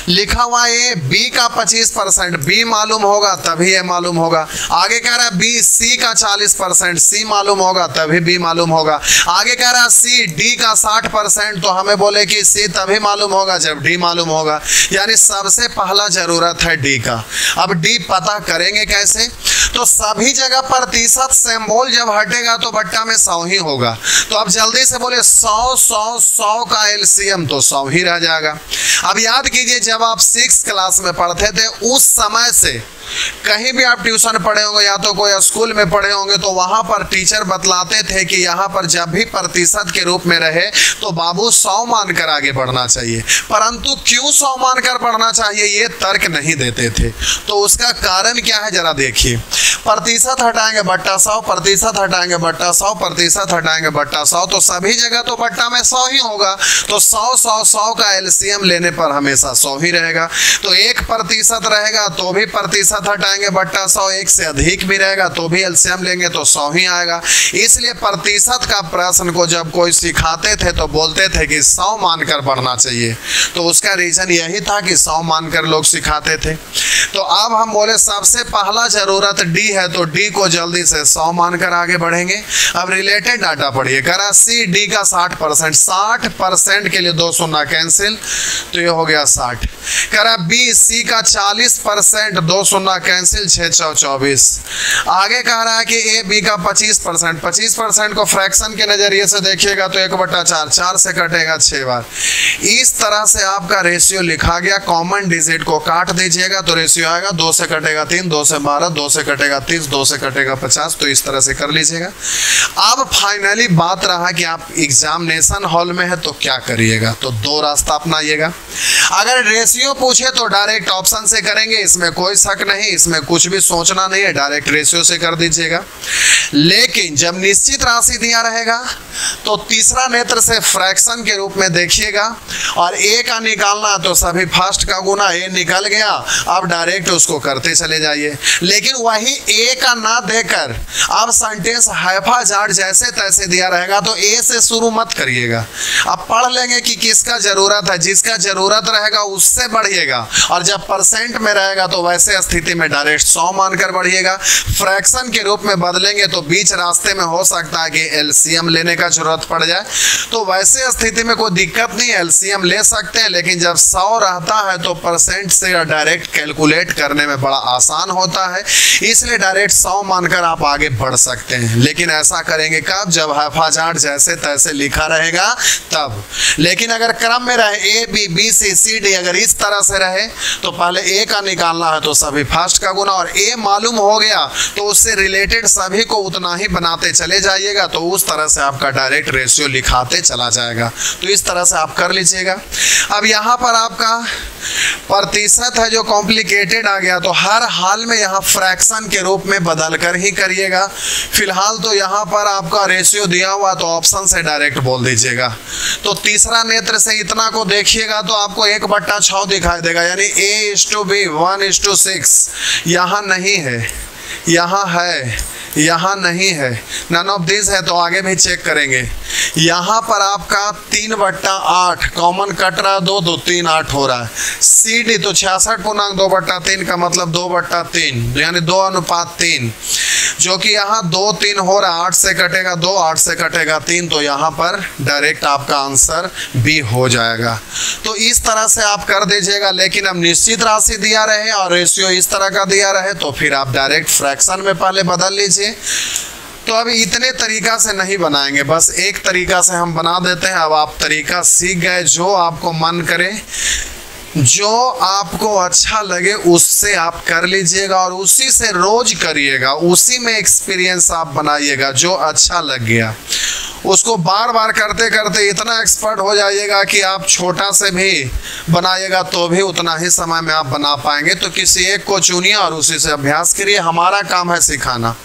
लिखा हुआ है B का 25%, B मालूम होगा तभी ये मालूम होगा। आगे कह रहा है B C का 40%, C मालूम होगा तभी B मालूम होगा। आगे कह रहा है C D का 60%, तो हमें बोले कि C तभी मालूम होगा जब D मालूम होगा, यानी सबसे पहला जरूरत है D का। अब D पता करेंगे कैसे, तो सभी जगह प्रतिशत सिंबल जब हटेगा तो बट्टा में 100 ही होगा। तो अब जल्दी से बोले 100 100 100 का LCM तो 100 ही रह जाएगा। अब याद कीजिए जब आप 6th क्लास में पढ़ते थे उस समय से कहीं भी आप ट्यूशन पढ़े होंगे या तो कोई स्कूल में पढ़े होंगे, तो वहां पर टीचर बतलाते थे कि यहाँ पर जब भी प्रतिशत के रूप में रहे तो बाबू 100 मानकर आगे बढ़ना चाहिए। परंतु क्यों 100 मानकर बढ़ना चाहिए ये तर्क नहीं देते थे, तो उसका कारण क्या है जरा देखिए। प्रतिशत हटाएंगे बट्टा 100, प्रतिशत हटाएंगे बट्टा 100, प्रतिशत हटाएंगे बट्टा 100, तो सभी जगह तो बट्टा में 100 ही होगा। तो 100 100 100 का LCM लेने पर हमेशा 100 ही रहेगा। तो 1% रहेगा तो भी प्रतिशत हटाएंगे बट्टा 100, एक से अधिक भी रहेगा तो भी एलसीएम लेंगे तो 100 ही आएगा। इसलिए प्रतिशत का प्रश्न को जब कोई सिखाते थे तो बोलते थे कि 100 मानकर पढ़ना चाहिए, तो उसका रीजन यही था कि 100 मानकर लोग सिखाते थे। तो अब हम बोले सबसे पहला जरूरत डी है, तो डी को जल्दी से 100 मानकर आगे बढ़ेंगे। अब रिलेटेड डाटा पढ़िए, करा सी डी का 60%, 60% के लिए 2 शून्य कैंसिल, तो ये हो गया 60। करा बी सी का 40%, 2 शून्य कैंसिल, 6 चौ 24। आगे कह रहा है कि ए बी का 25%, 25% को फ्रैक्शन के नजरिए से देखिएगा तो 1/4, 4 से कटेगा 6 बार। इस तरह से आपका रेशियो लिखा गया। कॉमन डिजिट को काट दीजिएगा तो रेशियो आएगा 2 से कटेगा 3, 2 से 12, 2 से कटेगा 30, 2 से कटेगा 50। तो इस तरह से कर लीजिएगा। अब फाइनली बात रहा कि आप एग्जामिनेशन हॉल में है तो क्या करिएगा, तो 2 रास्ता अपनाइएगा। अगर रेशियो पूछे तो डायरेक्ट ऑप्शन से करेंगे, इसमें कोई शक नहीं, इसमें कुछ भी सोचना नहीं है, डायरेक्ट रेशियो से कर दीजिएगा। लेकिन जब निश्चित राशि दिया रहेगा तो तीसरा नेत्र से फ्रैक्शन के रूप में देखिएगा, और ए का निकालना तो सभी फर्स्ट का गुना, ए निकल गया, अब डायरेक्ट उसको करते चले जाइए। लेकिन वही ए का ना देकर अब सेंटेंस हैफाजार्ड जैसे तैसे दिया रहेगा तो ए से शुरू मत करिएगा। अब पढ़ लेंगे कि किसका जरूरत है, जिसका जरूरत रहेगा उससे बढ़िएगा, और जब परसेंट में रहेगा तो वैसे स्थिति में डायरेक्ट 100 मानकर बढ़िएगा। फ्रैक्शन के रूप में बदलेंगे तो बीच रास्ते में हो सकता है कि एलसीएम लेने का जरूरत पड़ जाए, तो वैसे स्थिति में कोई दिक्कत नहीं, एलसीएम ले सकते हैं। लेकिन जब 100 रहता है तो परसेंट से डायरेक्ट कैलकुलेट करने में बड़ा आसान होता है, इसलिए डायरेक्ट 100 मानकर आप आगे बढ़ सकते हैं। लेकिन ऐसा करेंगे कब, जब हैफाजार्ड जैसे तैसे लिखा रहेगा तब। लेकिन अगर क्रम में रहे A B B C C D, अगर इस तरह से रहे तो पहले ए का निकालना है तो सभी फर्स्ट का गुना, और ए मालूम हो गया तो उससे रिलेटेड सभी को उतना ही बनाते चले जाइएगा, तो उस तरह से आपका डायरेक्ट रेशियो लिखाते चला जाएगा। तो इस तरह से आप कर लीजिएगा। अब यहाँ पर आपका प्रतिशत है जो कॉम्प्लिकेटेड आ गया, तो हर हाल में यहाँ फ्रैक्शन के रूप में बदल कर ही करिएगा। फिलहाल तो यहाँ पर आपका रेशियो दिया हुआ तो ऑप्शन से डायरेक्ट बोल दीजिएगा। तो तीसरा नेत्र से इतना को देखिएगा तो आपको 1/6 दिखाई देगा, यानी A/B 1:6। यहाँ नहीं है, यहाँ है, यहाँ नहीं है, नन ऑफ दिस है, तो आगे भी चेक करेंगे। यहाँ पर आपका 3/8 कॉमन कट रहा है, 2 2 3 8 हो रहा है। सी डी तो 66.2/3 का मतलब 2/3, यानी 2:3, जो कि यहाँ 2 3 हो रहा है, 8 से कटेगा 2, 8 से कटेगा 3, तो यहाँ पर डायरेक्ट आपका आंसर बी हो जाएगा। तो इस तरह से आप कर दीजिएगा। लेकिन अब निश्चित राशि दिया रहे और रेशियो इस तरह का दिया रहे तो फिर आप डायरेक्ट फ्रैक्शन में पहले बदल लीजिए। तो अब इतने तरीका से नहीं बनाएंगे, बस एक तरीका से हम बना देते हैं। अब आप तरीका सीख गए, जो आपको मन करे, जो आपको अच्छा लगे उससे आप कर लीजिएगा और उसी से रोज करिएगा, उसी में एक्सपीरियंस आप बनाइएगा। जो अच्छा लग गया उसको बार बार करते करते इतना एक्सपर्ट हो जाइएगा कि आप छोटा से भी बनाइएगा तो भी उतना ही समय में आप बना पाएंगे। तो किसी एक को चुनिए और उसी से अभ्यास करिए। हमारा काम है सिखाना।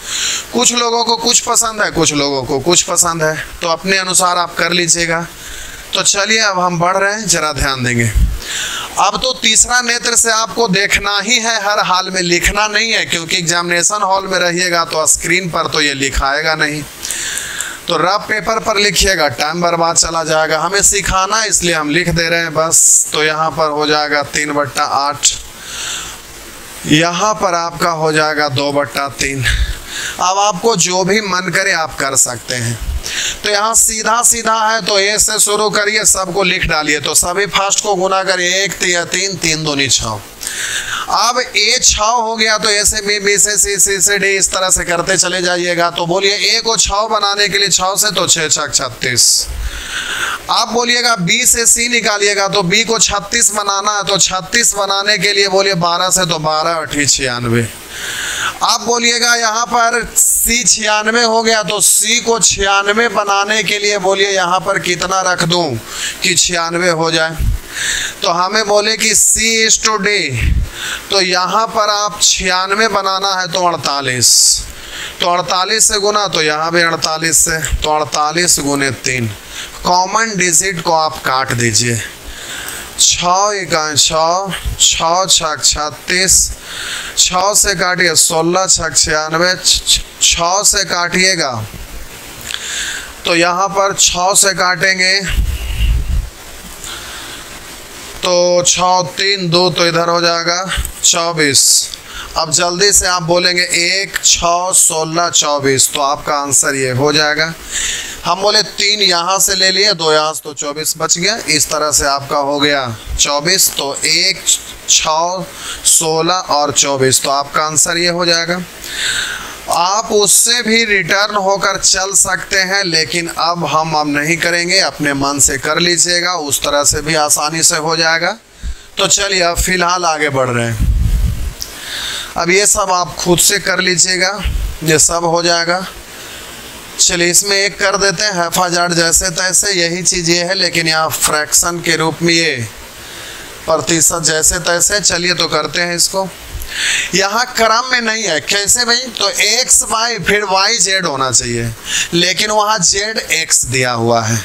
कुछ लोगों को कुछ पसंद है, कुछ लोगों को कुछ पसंद है, तो अपने अनुसार आप कर लीजिएगा। तो चलिए अब हम बढ़ रहे हैं, जरा ध्यान देंगे। अब तो तीसरा नेत्र से आपको देखना ही है, हर हाल में लिखना नहीं है, क्योंकि एग्जामिनेशन हॉल में रहिएगा तो स्क्रीन पर तो ये लिखाएगा नहीं। तो रफ पेपर पर लिखिएगा, टाइम बर्बाद चला जाएगा। हमें सिखाना है इसलिए हम लिख दे रहे हैं बस। तो यहाँ पर हो जाएगा 3/8, यहाँ पर आपका हो जाएगा 2/3। अब आपको जो भी मन करे आप कर सकते हैं। तो यहाँ सीधा सीधा है तो ए से शुरू करिए, सबको लिख डालिए। तो सभी फर्स्ट को गुना करिए, 1 3 3 2 6। अब ए 6 हो गया तो ए से बी, बी से सी, सी से डी, इस तरह से करते चले जाइएगा। तो बोलिए ए को 6 बनाने के लिए 6 से तो 6 6 36। आप बोलिएगा बी से सी निकालिएगा तो बी को 36 बनाना है, तो 36 बनाने के लिए बोलिए 12 से तो 12 8 96। आप बोलिएगा यहाँ पर सी 96 हो गया तो सी को 96 बनाने के लिए बोलिए यहाँ पर कितना रख दूं कि 96 हो जाए। तो हमें बोले कि C/D, तो यहाँ पर आप 96 बनाना है तो 48, तो 48 से गुना, तो यहाँ भी 48 से, तो 48 × 3। कॉमन डिजिट को आप काट दीजिए। छः इकाई 6, 6 छक 36, 6 से काटिए 16 छक 96, 6 से काटिएगा तो यहाँ पर 6 से काटेंगे तो 6 3 2 तो इधर हो जाएगा 24। अब जल्दी से आप बोलेंगे 1 6 16 24 तो आपका आंसर ये हो जाएगा। हम बोले 3 यहाँ से ले लिए, 2 यहाँ से तो 24 बच गया। इस तरह से आपका हो गया 24। तो 1 6 16 और 24 तो आपका आंसर ये हो जाएगा। आप उससे भी रिटर्न होकर चल सकते हैं, लेकिन अब हम नहीं करेंगे, अपने मन से कर लीजिएगा, उस तरह से भी आसानी से हो जाएगा। तो चलिए अब फिलहाल आगे बढ़ रहे हैं। अब ये सब आप खुद से कर लीजिएगा, ये सब हो जाएगा। चलिए इसमें एक कर देते हैं हैफाजार्ड जैसे तैसे, यही चीज़ ये है, लेकिन यहाँ फ्रैक्शन के रूप में ये प्रतिशत जैसे तैसे। चलिए तो करते हैं इसको। यहाँ क्रम में नहीं है, कैसे भाई? तो x y फिर y z होना चाहिए, लेकिन वहाँ z x दिया हुआ है।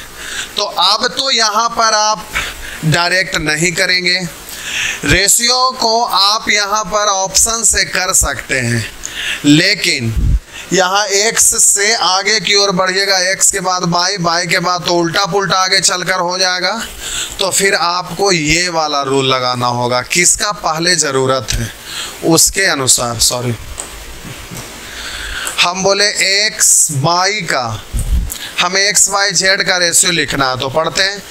तो अब तो यहाँ पर आप डायरेक्ट नहीं करेंगे, रेशियो को आप यहाँ पर ऑप्शन से कर सकते हैं, लेकिन यहाँ x से आगे की ओर बढ़िएगा, x के बाद y के बाद तो उल्टा पुल्टा आगे चलकर हो जाएगा। तो फिर आपको ये वाला रूल लगाना होगा, किसका पहले ज़रूरत है उसके अनुसार। सॉरी, हम बोले x y का, हमें x y z का रेशियो लिखना है तो पढ़ते हैं।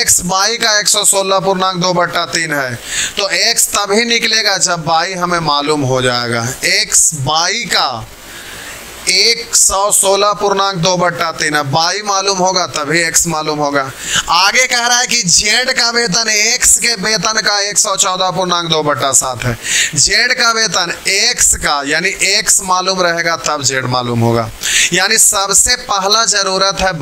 x y का 116.2/3 है, तो x तभी निकलेगा जब y हमें मालूम हो जाएगा। x y का 116.2/3 है, y मालूम होगा तभी x मालूम होगा। आगे कह रहा है कि z का वेतन x के वेतन का 114.2/7 है। z का वेतन x का यानी x मालूम रहेगा तब z मालूम होगा। यानी सबसे पहला जरूरत है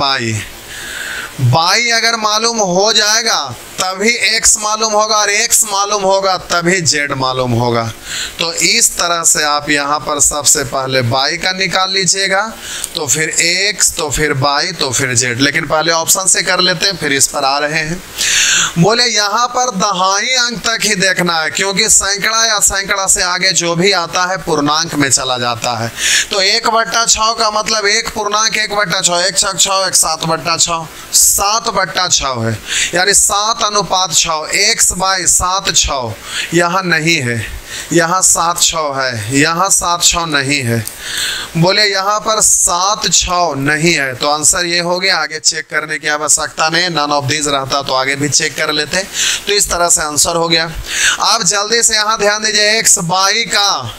y अगर मालूम हो जाएगा तभी x मालूम होगा, और x मालूम होगा तभी z मालूम होगा। तो इस तरह से आप यहाँ पर सबसे पहले y का निकाल लीजिएगा, तो फिर x, तो फिर y, तो फिर z। लेकिन पहले ऑप्शन से कर लेते हैं, फिर इस पर आ रहे हैं। बोले यहाँ पर दहाई अंक तक ही देखना है, क्योंकि सैकड़ा या सैकड़ा से आगे जो भी आता है पूर्णांक में चला जाता है। तो 1/6 का मतलब 1 पूर्णांक 1/6, 1 छक 6, 1 7/6, 7/6 है, यानी 7:6। x बाई 7/6 यहाँ नहीं है, यहाँ 7/6 है, यहाँ 7/6 नहीं है। बोले यहाँ पर 7/6 नहीं है, तो आंसर ये हो गया। आगे चेक करने की आवश्यकता नहीं, नन ऑफ दीज रहता तो आगे भी चेक कर लेते। तो इस तरह से आंसर हो गया। अब जल्दी से यहाँ ध्यान दीजिए, x y का,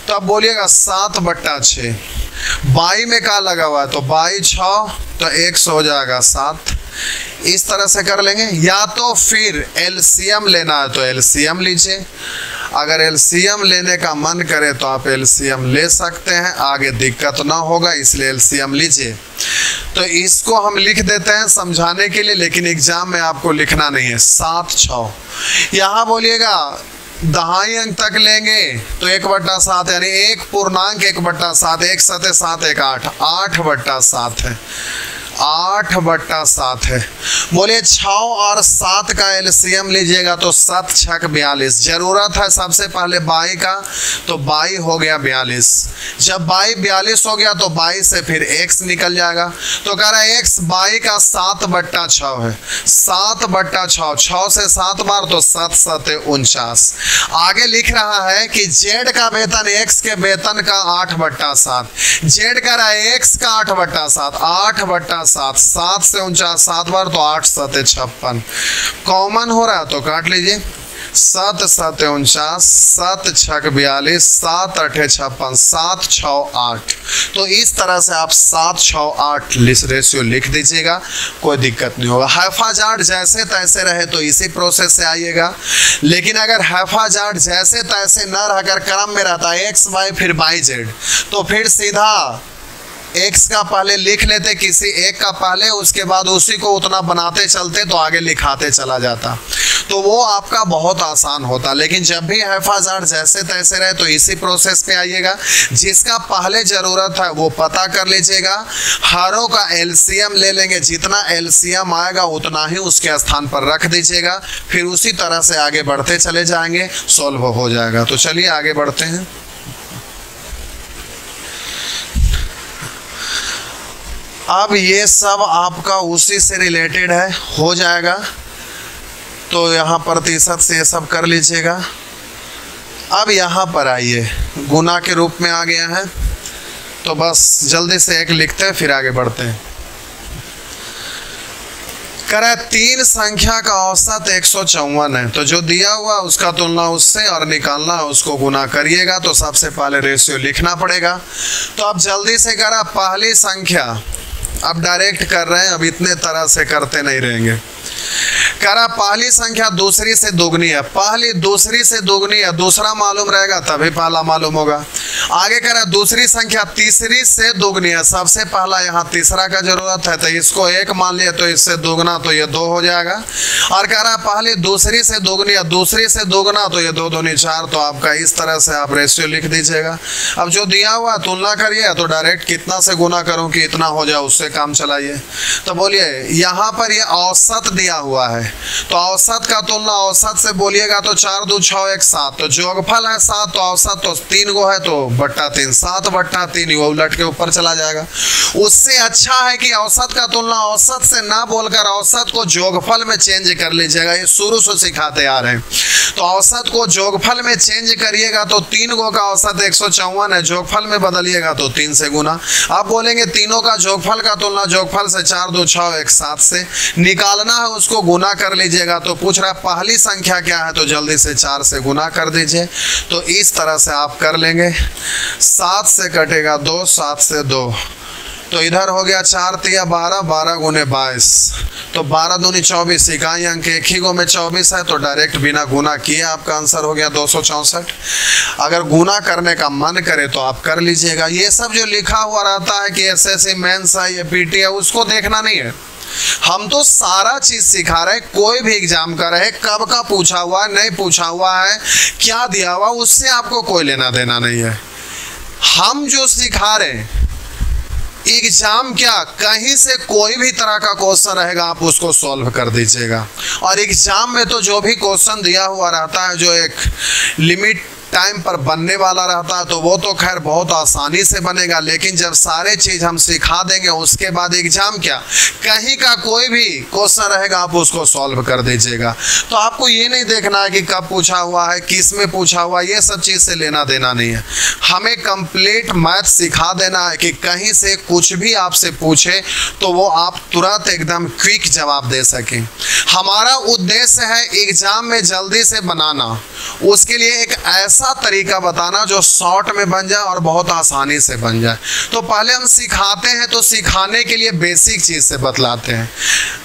तो अब बोलिएगा 7/6। y में क्या लगा हुआ है, तो y 6, तो x हो जाएगा 7। इस तरह से कर लेंगे। या तो फिर एलसीएम लेना है तो एलसीएम लीजिए, अगर एलसीएम लेने का मन करे तो आप एलसीएम ले सकते हैं, आगे दिक्कत ना होगा, इसलिए एलसीएम लीजिए। तो इसको हम लिख देते हैं समझाने के लिए, लेकिन एग्जाम में आपको लिखना नहीं है। 7/6 यहाँ बोलिएगा दहाई अंक तक लेंगे तो 1/7 यानी 1 पूर्णांक 1/7, 1 7 7 1 8, 8/7 है, 8/7 है। बोले 6 और 7 का एलसीएम लीजिएगा तो 7 छक 42। जरूरत है सबसे पहले y का, तो y हो गया 42। जब y 42 हो गया तो y से फिर x निकल जाएगा। तो कह रहा है x y का 7/6 है, 7/6, 6 से 7 बार तो 7 7 49। आगे लिख रहा है कि z का वेतन x के वेतन का 8/7, z कह रहा है x का 8/7, 8/7, 7 से 49 7 बार तो 8 7 56। कॉमन हो रहा है तो काट लीजिए, 7 7 49, 7 छक 42, 7 8 56, 7 6 8। तो इस तरह से आप 7 6 8 रेशियो लिख दीजिएगा, कोई दिक्कत नहीं होगा। हैफाजार्ड जैसे तैसे रहे तो इसी प्रोसेस से आइएगा, लेकिन अगर हैफाजार्ड जैसे तैसे न रहकर क्रम में रहता है x y फिर y z, तो फिर सीधा x का पहले लिख लेते किसी एक का पहले, उसके बाद उसी को उतना बनाते चलते तो आगे लिखाते चला जाता, तो वो आपका बहुत आसान होता। लेकिन जब भी हैफाजात जैसे तैसे रहे तो इसी प्रोसेस पे आइएगा। जिसका पहले ज़रूरत है वो पता कर लीजिएगा, हरों का एलसीएम ले लेंगे, जितना एलसीएम आएगा उतना ही उसके स्थान पर रख दीजिएगा, फिर उसी तरह से आगे बढ़ते चले जाएंगे, सॉल्व हो जाएगा। तो चलिए आगे बढ़ते हैं। अब ये सब आपका उसी से रिलेटेड है, हो जाएगा। तो यहाँ प्रतिशत से ये सब कर लीजिएगा। अब यहाँ पर आइए, गुना के रूप में आ गया है, तो बस जल्दी से एक लिखते हैं फिर आगे बढ़ते हैं। करा 3 संख्या का औसत 154 है, तो जो दिया हुआ उसका तुलना उससे और निकालना है, उसको गुना करिएगा। तो सबसे पहले रेशियो लिखना पड़ेगा। तो अब जल्दी से करा पहली संख्या, अब डायरेक्ट कर रहे हैं, अब इतने तरह से करते नहीं रहेंगे। करा पहली संख्या दूसरी से दोगुनी है, पहली दूसरी से दोगुनी है, दूसरा मालूम रहेगा तभी पहला मालूम होगा। आगे करा दूसरी संख्या तीसरी से दोगुनी है, सबसे पहला यहाँ तीसरा का जरूरत है, तो इसको 1 मान लिया तो इससे दोगुना तो ये 2 हो जाएगा। और करा पहली दूसरी से दोगुनी है, दूसरी से दोगुना तो ये 2 दूनी 4, तो आपका इस तरह से आप रेशियो लिख दीजिएगा। अब जो दिया हुआ तुलना करिए, तो डायरेक्ट कितना से गुना करूँ कि इतना हो जाए, उससे काम चलाइए। तो बोलिए यहाँ पर ये औसत दिया हुआ है, तो औसत का तुलना औसत से बोलिएगा तो 4 2 6 1 7, तो जोगफल है 7, तो औसत तो 3 गो है, तो बट्टा 3, 7 बट्टा 3, वो उलट के ऊपर चला जाएगा। उससे अच्छा है कि औसत का तुलना औसत से ना बोलकर औसत को जोगफल में चेंज कर लीजिएगा, ये शुरू से सिखाते आ रहे हैं। तो औसत को जोगफल में चेंज करिएगा तो 3 गो का औसत 154 है, जोगफल में बदलिएगा तो 3 से गुना। आप बोलेंगे तीनों का जोगफल का तुलना जोगफल से 4 2 6 1 7 से निकालना है, उसको गुना कर लीजिएगा। तो पूछ रहा है पहली संख्या क्या है, तो जल्दी से 4 से गुना कर दीजिए। तो इस तरह से आप कर लेंगे। 7 से कटेगा 2, 7 से 2, तो इधर हो गया 4 तिया 12, 12 गुने 22, तो 12 दूनी 24, इकाई अंक एक ही गो में 24 है, तो डायरेक्ट बिना गुना किए आपका आंसर हो गया 264। अगर गुना करने का मन करे तो आप कर लीजिएगा। ये सब जो लिखा हुआ रहता है कि एसएससी मेंस है, ये पीटी है, उसको देखना नहीं है। हम तो सारा चीज सिखा रहे, कोई भी एग्जाम का रहे, कब का पूछा हुआ है, नहीं पूछा हुआ है, क्या दिया हुआ, उससे आपको कोई लेना देना नहीं है। हम जो सिखा रहे, एग्जाम क्या, कहीं से कोई भी तरह का क्वेश्चन रहेगा आप उसको सॉल्व कर दीजिएगा। और एग्जाम में तो जो भी क्वेश्चन दिया हुआ रहता है, जो एक लिमिट टाइम पर बनने वाला रहता है, तो वो तो खैर बहुत आसानी से बनेगा। लेकिन जब सारे चीज़ हम सिखा देंगे, उसके बाद एग्जाम क्या, कहीं का कोई भी क्वेश्चन रहेगा आप उसको सॉल्व कर दीजिएगा। तो आपको ये नहीं देखना है कि कब पूछा हुआ है, किस में पूछा हुआ है, ये सब चीज़ से लेना देना नहीं है। हमें कंप्लीट मैथ सिखा देना है कि कहीं से कुछ भी आपसे पूछे तो वो आप तुरंत एकदम क्विक जवाब दे सकें। हमारा उद्देश्य है एग्जाम में जल्दी से बनाना, उसके लिए एक ऐसा तरीका बताना जो शॉर्ट में बन जाए और बहुत आसानी से बन जाए। तो पहले हम सिखाते हैं तो सिखाने के लिए बेसिक चीज़ से बतलाते हैं,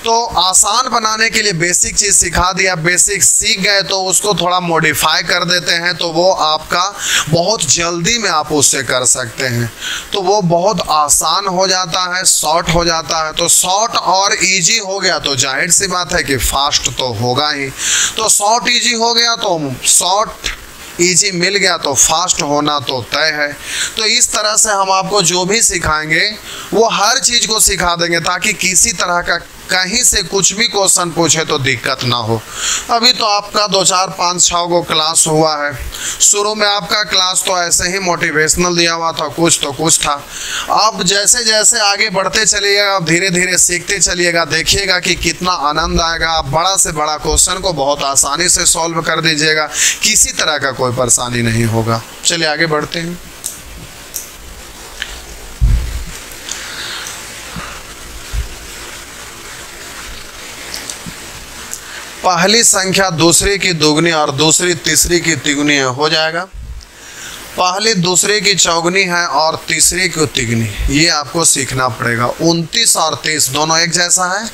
तो आसान बनाने के लिए बेसिक चीज़ सिखा दिया, बेसिक सीख गए तो उसको थोड़ा मॉडिफाई कर देते हैं, तो वो आपका बहुत जल्दी में आप उससे कर सकते हैं, तो वो बहुत आसान हो जाता है, शॉर्ट हो जाता है। तो शॉर्ट और इजी हो गया तो जाहिर सी बात है कि फास्ट तो होगा ही। तो शॉर्ट इजी हो गया तो शॉर्ट इजी मिल गया तो फास्ट होना तो तय है। तो इस तरह से हम आपको जो भी सिखाएंगे वो हर चीज़ को सिखा देंगे, ताकि किसी तरह का कहीं से कुछ भी क्वेश्चन पूछे तो दिक्कत ना हो। अभी तो आपका 2 4 5 6 गो क्लास हुआ है। शुरू में आपका क्लास तो ऐसे ही मोटिवेशनल दिया हुआ था, कुछ तो कुछ था। अब जैसे जैसे आगे बढ़ते चलिएगा, आप धीरे धीरे सीखते चलिएगा, देखिएगा कि कितना आनंद आएगा। आप बड़ा से बड़ा क्वेश्चन को बहुत आसानी से सॉल्व कर दीजिएगा, किसी तरह का कोई परेशानी नहीं होगा। चलिए आगे बढ़ते हैं। पहली संख्या दूसरी की दुगनी और दूसरी तीसरी की तिगुनी है, हो जाएगा। पहली दूसरी की चौगुनी है और तीसरी की तिगुनी, ये आपको सीखना पड़ेगा। 29 और 30 दोनों एक जैसा है,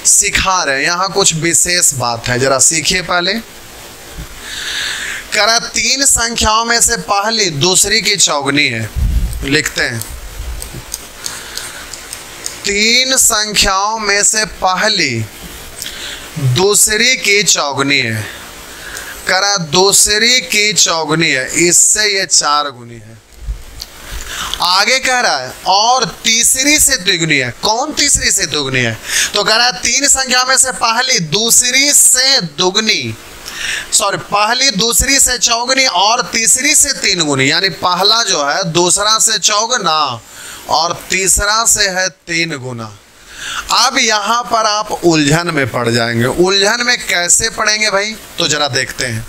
सिखा रहे हैं। यहाँ कुछ विशेष बात है, जरा सीखिए पहले। करा 3 संख्याओं में से पहली दूसरी की चौगुनी है, लिखते हैं। तीन संख्याओं में से पहली दूसरी की चौगुनी है। करा दूसरी की चौगुनी है, इससे ये 4 गुनी है। आगे कह रहा है और तीसरी से द्विगुनी है। कौन तीसरी से दुगनी है? तो कह रहा है तीन संख्या में से पहली दूसरी से दुगनी, सॉरी पहली दूसरी से चौगुनी और तीसरी से 3 गुनी। यानी पहला जो है दूसरा से चौगुना और तीसरा से है 3 गुना। अब यहां पर आप उलझन में पड़ जाएंगे। उलझन में कैसे पड़ेंगे भाई? तो जरा देखते हैं।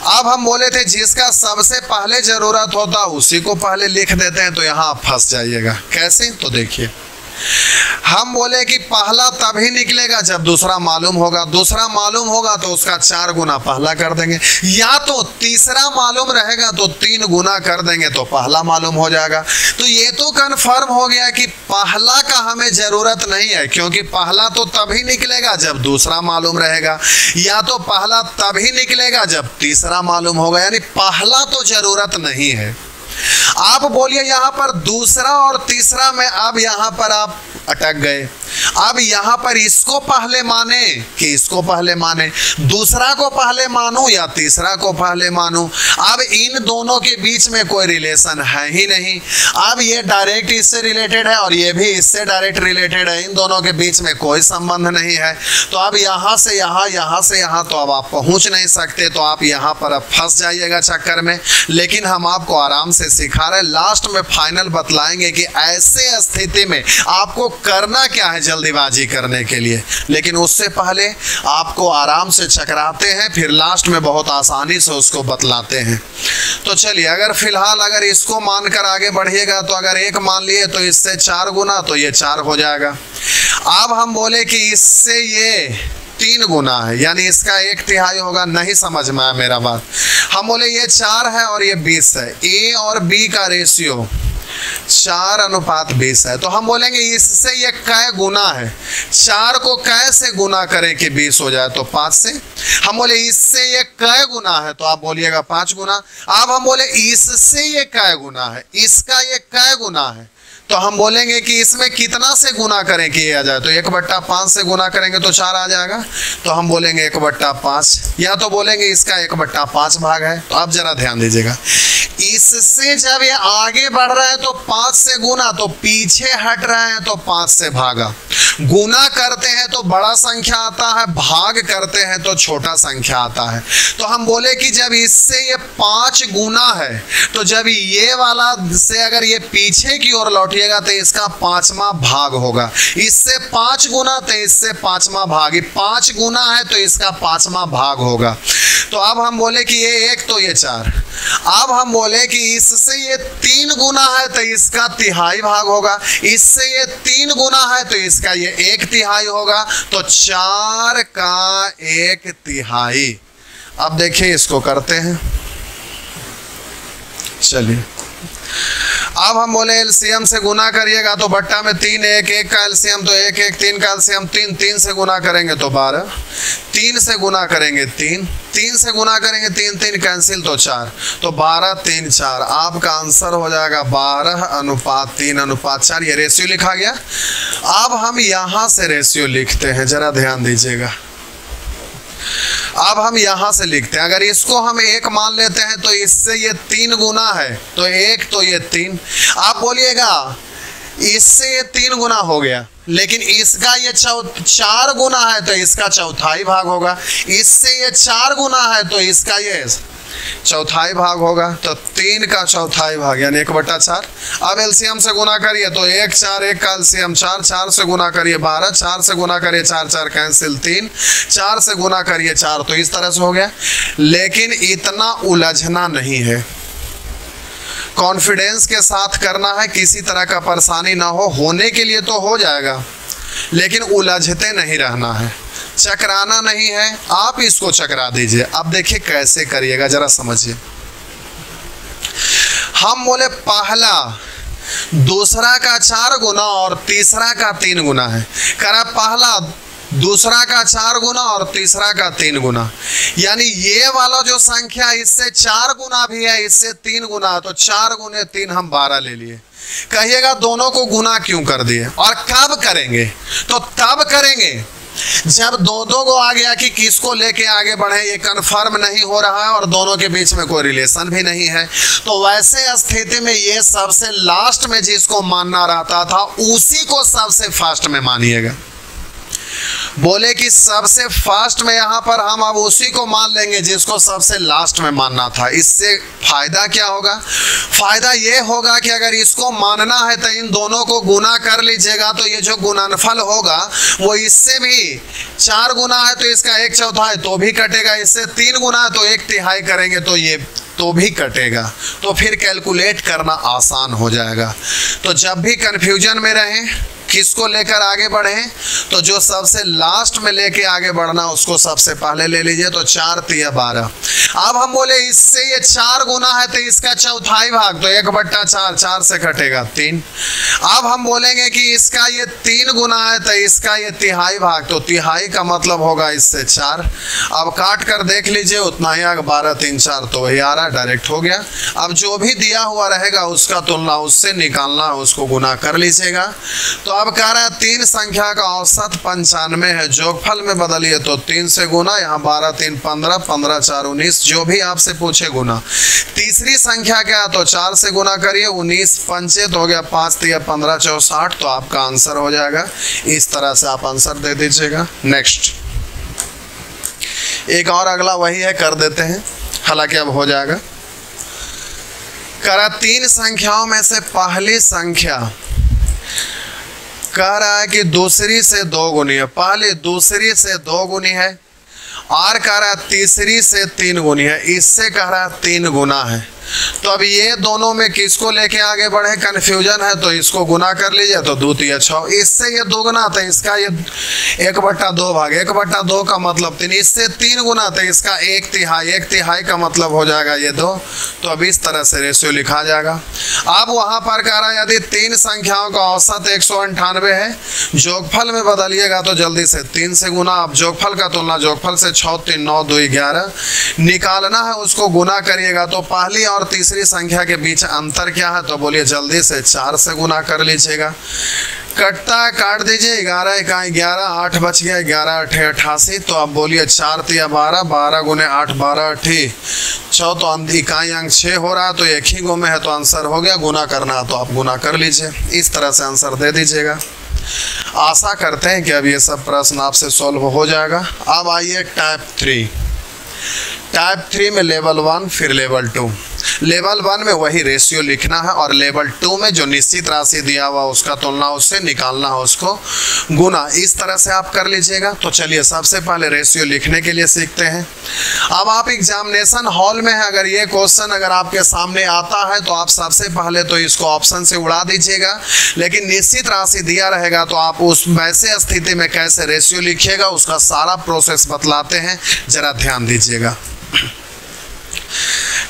अब हम बोले थे जिसका सबसे पहले जरूरत होता उसी को पहले लिख देते हैं, तो यहां आप फंस जाइएगा। कैसे? तो देखिए, हम बोले कि पहला तभी निकलेगा जब दूसरा मालूम होगा। दूसरा मालूम होगा तो उसका 4 गुना पहला कर देंगे, या तो तीसरा मालूम रहेगा तो 3 गुना कर देंगे तो पहला मालूम हो जाएगा। तो ये तो कन्फर्म हो गया कि पहला का हमें जरूरत नहीं है, क्योंकि पहला तो तभी निकलेगा जब दूसरा मालूम रहेगा, या तो पहला तभी निकलेगा जब तीसरा मालूम होगा। यानी पहला तो जरूरत नहीं है। आप बोलिए यहां पर दूसरा और तीसरा में, अब यहां पर आप अटक गए। अब यहां पर इसको पहले माने कि इसको पहले माने, दूसरा को पहले मानूं या तीसरा को पहले मानूं? अब इन दोनों के बीच में कोई रिलेशन है ही नहीं। अब ये डायरेक्ट इससे रिलेटेड है और ये भी इससे डायरेक्ट रिलेटेड है, इन दोनों के बीच में कोई संबंध नहीं है। तो अब यहां से यहां, यहां से यहां तो अब आप पहुंच नहीं सकते, तो आप यहां पर अब फंस जाइएगा चक्कर में। लेकिन हम आपको आराम से सिखा रहे, लास्ट में फाइनल बतलाएंगे कि ऐसे स्थिति में आपको करना क्या है जल्दीबाजी करने के लिए। लेकिन उससे पहले आपको आराम से चकराते हैं, फिर लास्ट में बहुत आसानी से उसको बतलाते हैं। तो चलिए, अगर फिलहाल अगर इसको मानकर आगे बढ़िएगा तो अगर 1 मान लिए तो इससे 4 गुना, तो ये 4 हो जाएगा। अब हम बोले कि इससे ये 3 गुना है, यानी इसका 1/3 होगा। नहीं समझ में आया मेरा बात? हम बोले ये 4 है और ये 20 है। ए और बी का रेशियो 4:20 है। तो हम बोलेंगे इससे ये कै गुना है, 4 को कै से गुना करें कि 20 हो जाए? तो 5 से। हम बोले इससे ये कै गुना है, तो आप बोलिएगा 5 गुना। अब हम बोले इससे ये कै गुना है, इसका ये कै गुना है, तो हम बोलेंगे कि इसमें कितना से गुना करें कि ये आ जाए? तो 1/5 से गुना करेंगे तो 4 आ जाएगा। तो हम बोलेंगे 1/5, या तो बोलेंगे इसका 1/5 भाग है। तो आप जरा ध्यान दीजिएगा, इससे जब ये आगे बढ़ रहा है तो 5 से गुना, तो पीछे हट रहे हैं तो 5 से भागा। गुना करते हैं तो बड़ा संख्या आता है, भाग करते हैं तो छोटा संख्या आता है। तो हम बोले कि जब इससे ये 5 गुना है, तो जब ये वाला से अगर ये पीछे की ओर लौटिएगा तो इसका 5वां भाग होगा। इससे 5 गुना तो इससे 5वां भाग, 5 गुना है तो इसका 5वां भाग होगा। तो अब हम बोले कि ये 1 तो ये 4। अब हम बोले कि इससे ये 3 गुना है तो इसका 1/3 भाग होगा, इससे ये 3 गुना है तो इसका ये 1/3 होगा। तो 4 का 1/3। अब देखिए इसको करते हैं। चलिए, अब हम बोले एलसीएम से गुना करिएगा तो बट्टा में 3 1 का एलसीएम तो 1 1 3 का एलसीएम 3 3 से गुना करेंगे तो 12, 3 से गुना करेंगे 3 3 से गुना करेंगे 3 3 कैंसिल तो 4, तो 12 3 4। आपका आंसर हो जाएगा 12:3:4। ये रेशियो लिखा गया। अब हम यहां से रेशियो लिखते हैं, जरा ध्यान दीजिएगा। अब हम यहां से लिखते हैं, अगर इसको हम 1 मान लेते हैं तो इससे ये 3 गुना है तो 1 तो ये 3। आप बोलिएगा इससे ये 3 गुना हो गया, लेकिन इसका ये 4 गुना है तो इसका 1/4 भाग होगा। इससे ये 4 गुना है तो इसका ये 1/4 भाग होगा। तो 3 का 1/4 भाग यानी 1/4। अब एलसीएम से गुना करिए तो 1 4 1 का एलसीएम 4 4 से गुना करिए 12 4 से गुना करिए 4 4 कैंसिल 3 4 से गुना करिए 4। तो इस तरह से हो गया। लेकिन इतना उलझना नहीं है, कॉन्फिडेंस के साथ करना है, किसी तरह का परेशानी ना हो। होने के लिए तो हो जाएगा, लेकिन उलझते नहीं रहना है, चकराना नहीं है। आप इसको चकरा दीजिए। अब देखिए कैसे करिएगा, जरा समझिए। हम बोले पहला दूसरा का 4 गुना और तीसरा का 3 गुना है। करा पहला दूसरा का 4 गुना और तीसरा का 3 गुना। यानी ये वाला जो संख्या इससे 4 गुना भी है, इससे 3 गुना, तो 4 गुने 3 हम 12 ले लिए। कहिएगा दोनों को गुना क्यों कर दिए और कब करेंगे? तो तब करेंगे जब दो को आ गया कि किसको लेके आगे बढ़े ये कन्फर्म नहीं हो रहा है और दोनों के बीच में कोई रिलेशन भी नहीं है। तो वैसे स्थिति में ये सबसे लास्ट में जिसको मानना रहता था उसी को सबसे फर्स्ट में मानिएगा। बोले कि सबसे फर्स्ट में यहां पर हम अब उसी को मान लेंगे जिसको सबसे लास्ट में मानना था। इससे फायदा क्या होगा? फायदा ये होगा कि अगर इसको मानना है तो इन दोनों को गुना कर लीजिएगा, तो ये जो गुणनफल होगा वो इससे भी 4 गुना है तो इसका 1/4 तो भी कटेगा, इससे 3 गुना है तो 1/3 करेंगे तो ये तो भी कटेगा। तो फिर कैलकुलेट करना आसान हो जाएगा। तो जब भी कंफ्यूजन में रहें किसको लेकर आगे बढ़ें, तो जो सबसे लास्ट में लेके आगे बढ़ना उसको सबसे पहले ले लीजिए। तो 4 तिया 12। अब हम बोले इससे ये 4 गुना है तो इसका 1/4 भाग, तो 1/4, 4 से कटेगा 3। अब हम बोलेंगे कि इसका ये 3 गुना है तो इसका ये 1/3 भाग, तो 1/3 का मतलब होगा इससे 4। अब काट कर देख लीजिए उतना ही आगे, 12 3 4 तो वही आ रहा है, डायरेक्ट हो गया। अब जो भी दिया हुआ रहेगा उसका तुलना उससे निकालना है, उसको गुना कर लीजिएगा। तो अब कह रहा है 3 संख्या का औसत 95 है, जोगफल में बदलिए तो 3 से गुना, यहाँ 12 3 15, 15 4 19, जो भी आपसे पूछे गुना। तीसरी संख्या क्या है तो 4 से गुना करिए, 19 पंचे तो हो गया 5 तिया 15 4 60, तो आपका आंसर हो जाएगा। इस तरह से आप आंसर दे दीजिएगा। नेक्स्ट एक और अगला वही है, कर देते हैं, हालांकि अब हो जाएगा। कह रहा 3 संख्याओं में से पहली संख्या कह रहा है कि दूसरी से 2 गुनी है, पहले दूसरी से 2 गुनी है, और कह रहा है तीसरी से 3 गुनी है, इससे कह रहा है 3 गुना है। तो अब ये दोनों में किसको लेके आगे बढ़े, कन्फ्यूजन है, तो इसको गुना कर लीजिए तो 2 तिया 6, इससे ये 2 गुना तो इसका ये 1/2 भाग, 1/2 का मतलब 3, इससे 3 गुना तो इसका 1/3, 1/3 का मतलब हो जाएगा ये 2। तो अब इस तरह से रेशियो लिखा जाएगा। अब वहां पर कह रहा है यदि 3 संख्याओं का औसत 198 है, जोगफल में बदलिएगा तो जल्दी से 3 से गुना। अब जोगफल का तुलना जोगफल से 6 3 9 2 11 निकालना है, उसको गुना करिएगा। तो पहली और तीसरी संख्या के बीच अंतर क्या है, तो बोलिए जल्दी से 4 से गुना कर लीजिएगा। कटता है काट दीजिए, 11 इकाई 11, 8 बच गया, 11 8 88, तो अब बोलिए 4 तिया 12, 12 गुने 8 12 8 6, तो इकाई अंक 6 हो रहा है, तो एक ही गो में है तो आंसर हो गया। गुना करना तो आप गुना कर लीजिए, इस तरह से आंसर दे दीजिएगा। आशा करते हैं कि अब ये सब प्रश्न आपसे सॉल्व हो जाएगा। अब आइए टाइप 3। टाइप 3 में लेवल 1 फिर लेवल 2। लेवल 1 में वही रेशियो लिखना है और लेवल 2 में जो निश्चित राशि दिया हुआ उसका तुलना उससे निकालना है, उसको गुना। इस तरह से आप कर लीजिएगा। तो चलिए सबसे पहले रेशियो लिखने के लिए सीखते हैं। अब आप एग्जामिनेशन हॉल में है, अगर ये क्वेश्चन अगर आपके सामने आता है तो आप सबसे पहले तो इसको ऑप्शन से उड़ा दीजिएगा, लेकिन निश्चित राशि दिया रहेगा तो आप उस वैसे स्थिति में कैसे रेशियो लिखिएगा उसका सारा प्रोसेस बतलाते हैं, जरा ध्यान दीजिएगा।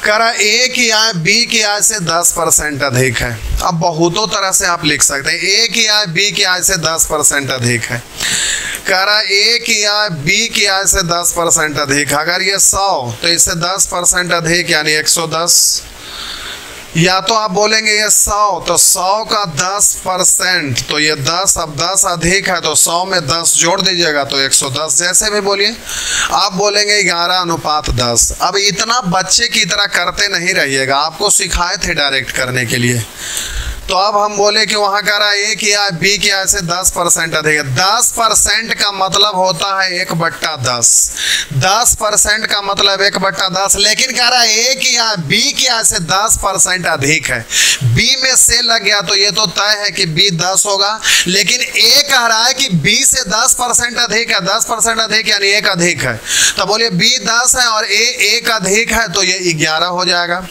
करा ए की आय बी की आय से 10% अधिक है। अब बहुतों तरह से आप लिख सकते हैं, ए की आय बी की आय से 10% अधिक है। करा ए की आय बी की आय से 10% अधिक, अगर ये 100 तो इससे 10% अधिक यानी 110, या तो आप बोलेंगे ये 100 तो 100 का 10%, तो ये 10, अब 10 अधिक है तो 100 में 10 जोड़ दीजिएगा तो 110, जैसे भी बोलिए। आप बोलेंगे 11:10। अब इतना बच्चे की तरह करते नहीं रहिएगा, आपको सिखाए थे डायरेक्ट करने के लिए। तो अब हम बोले कि वहां कह रहा है ए की आय बी की आय से 10% अधिक है। 10% का मतलब होता है 1/10। 10% का मतलब 1/10, लेकिन कह रहा है ए की आय बी की आय से 10% अधिक है। बी में से लग गया तो ये तो तय है कि बी 10 होगा, लेकिन ए कह रहा है कि बी से 10% अधिक है। 10% अधिक यानी 1 अधिक है, तो बोलिए बी 10 है और ए 1 अधिक है तो ये 11 हो जाएगा।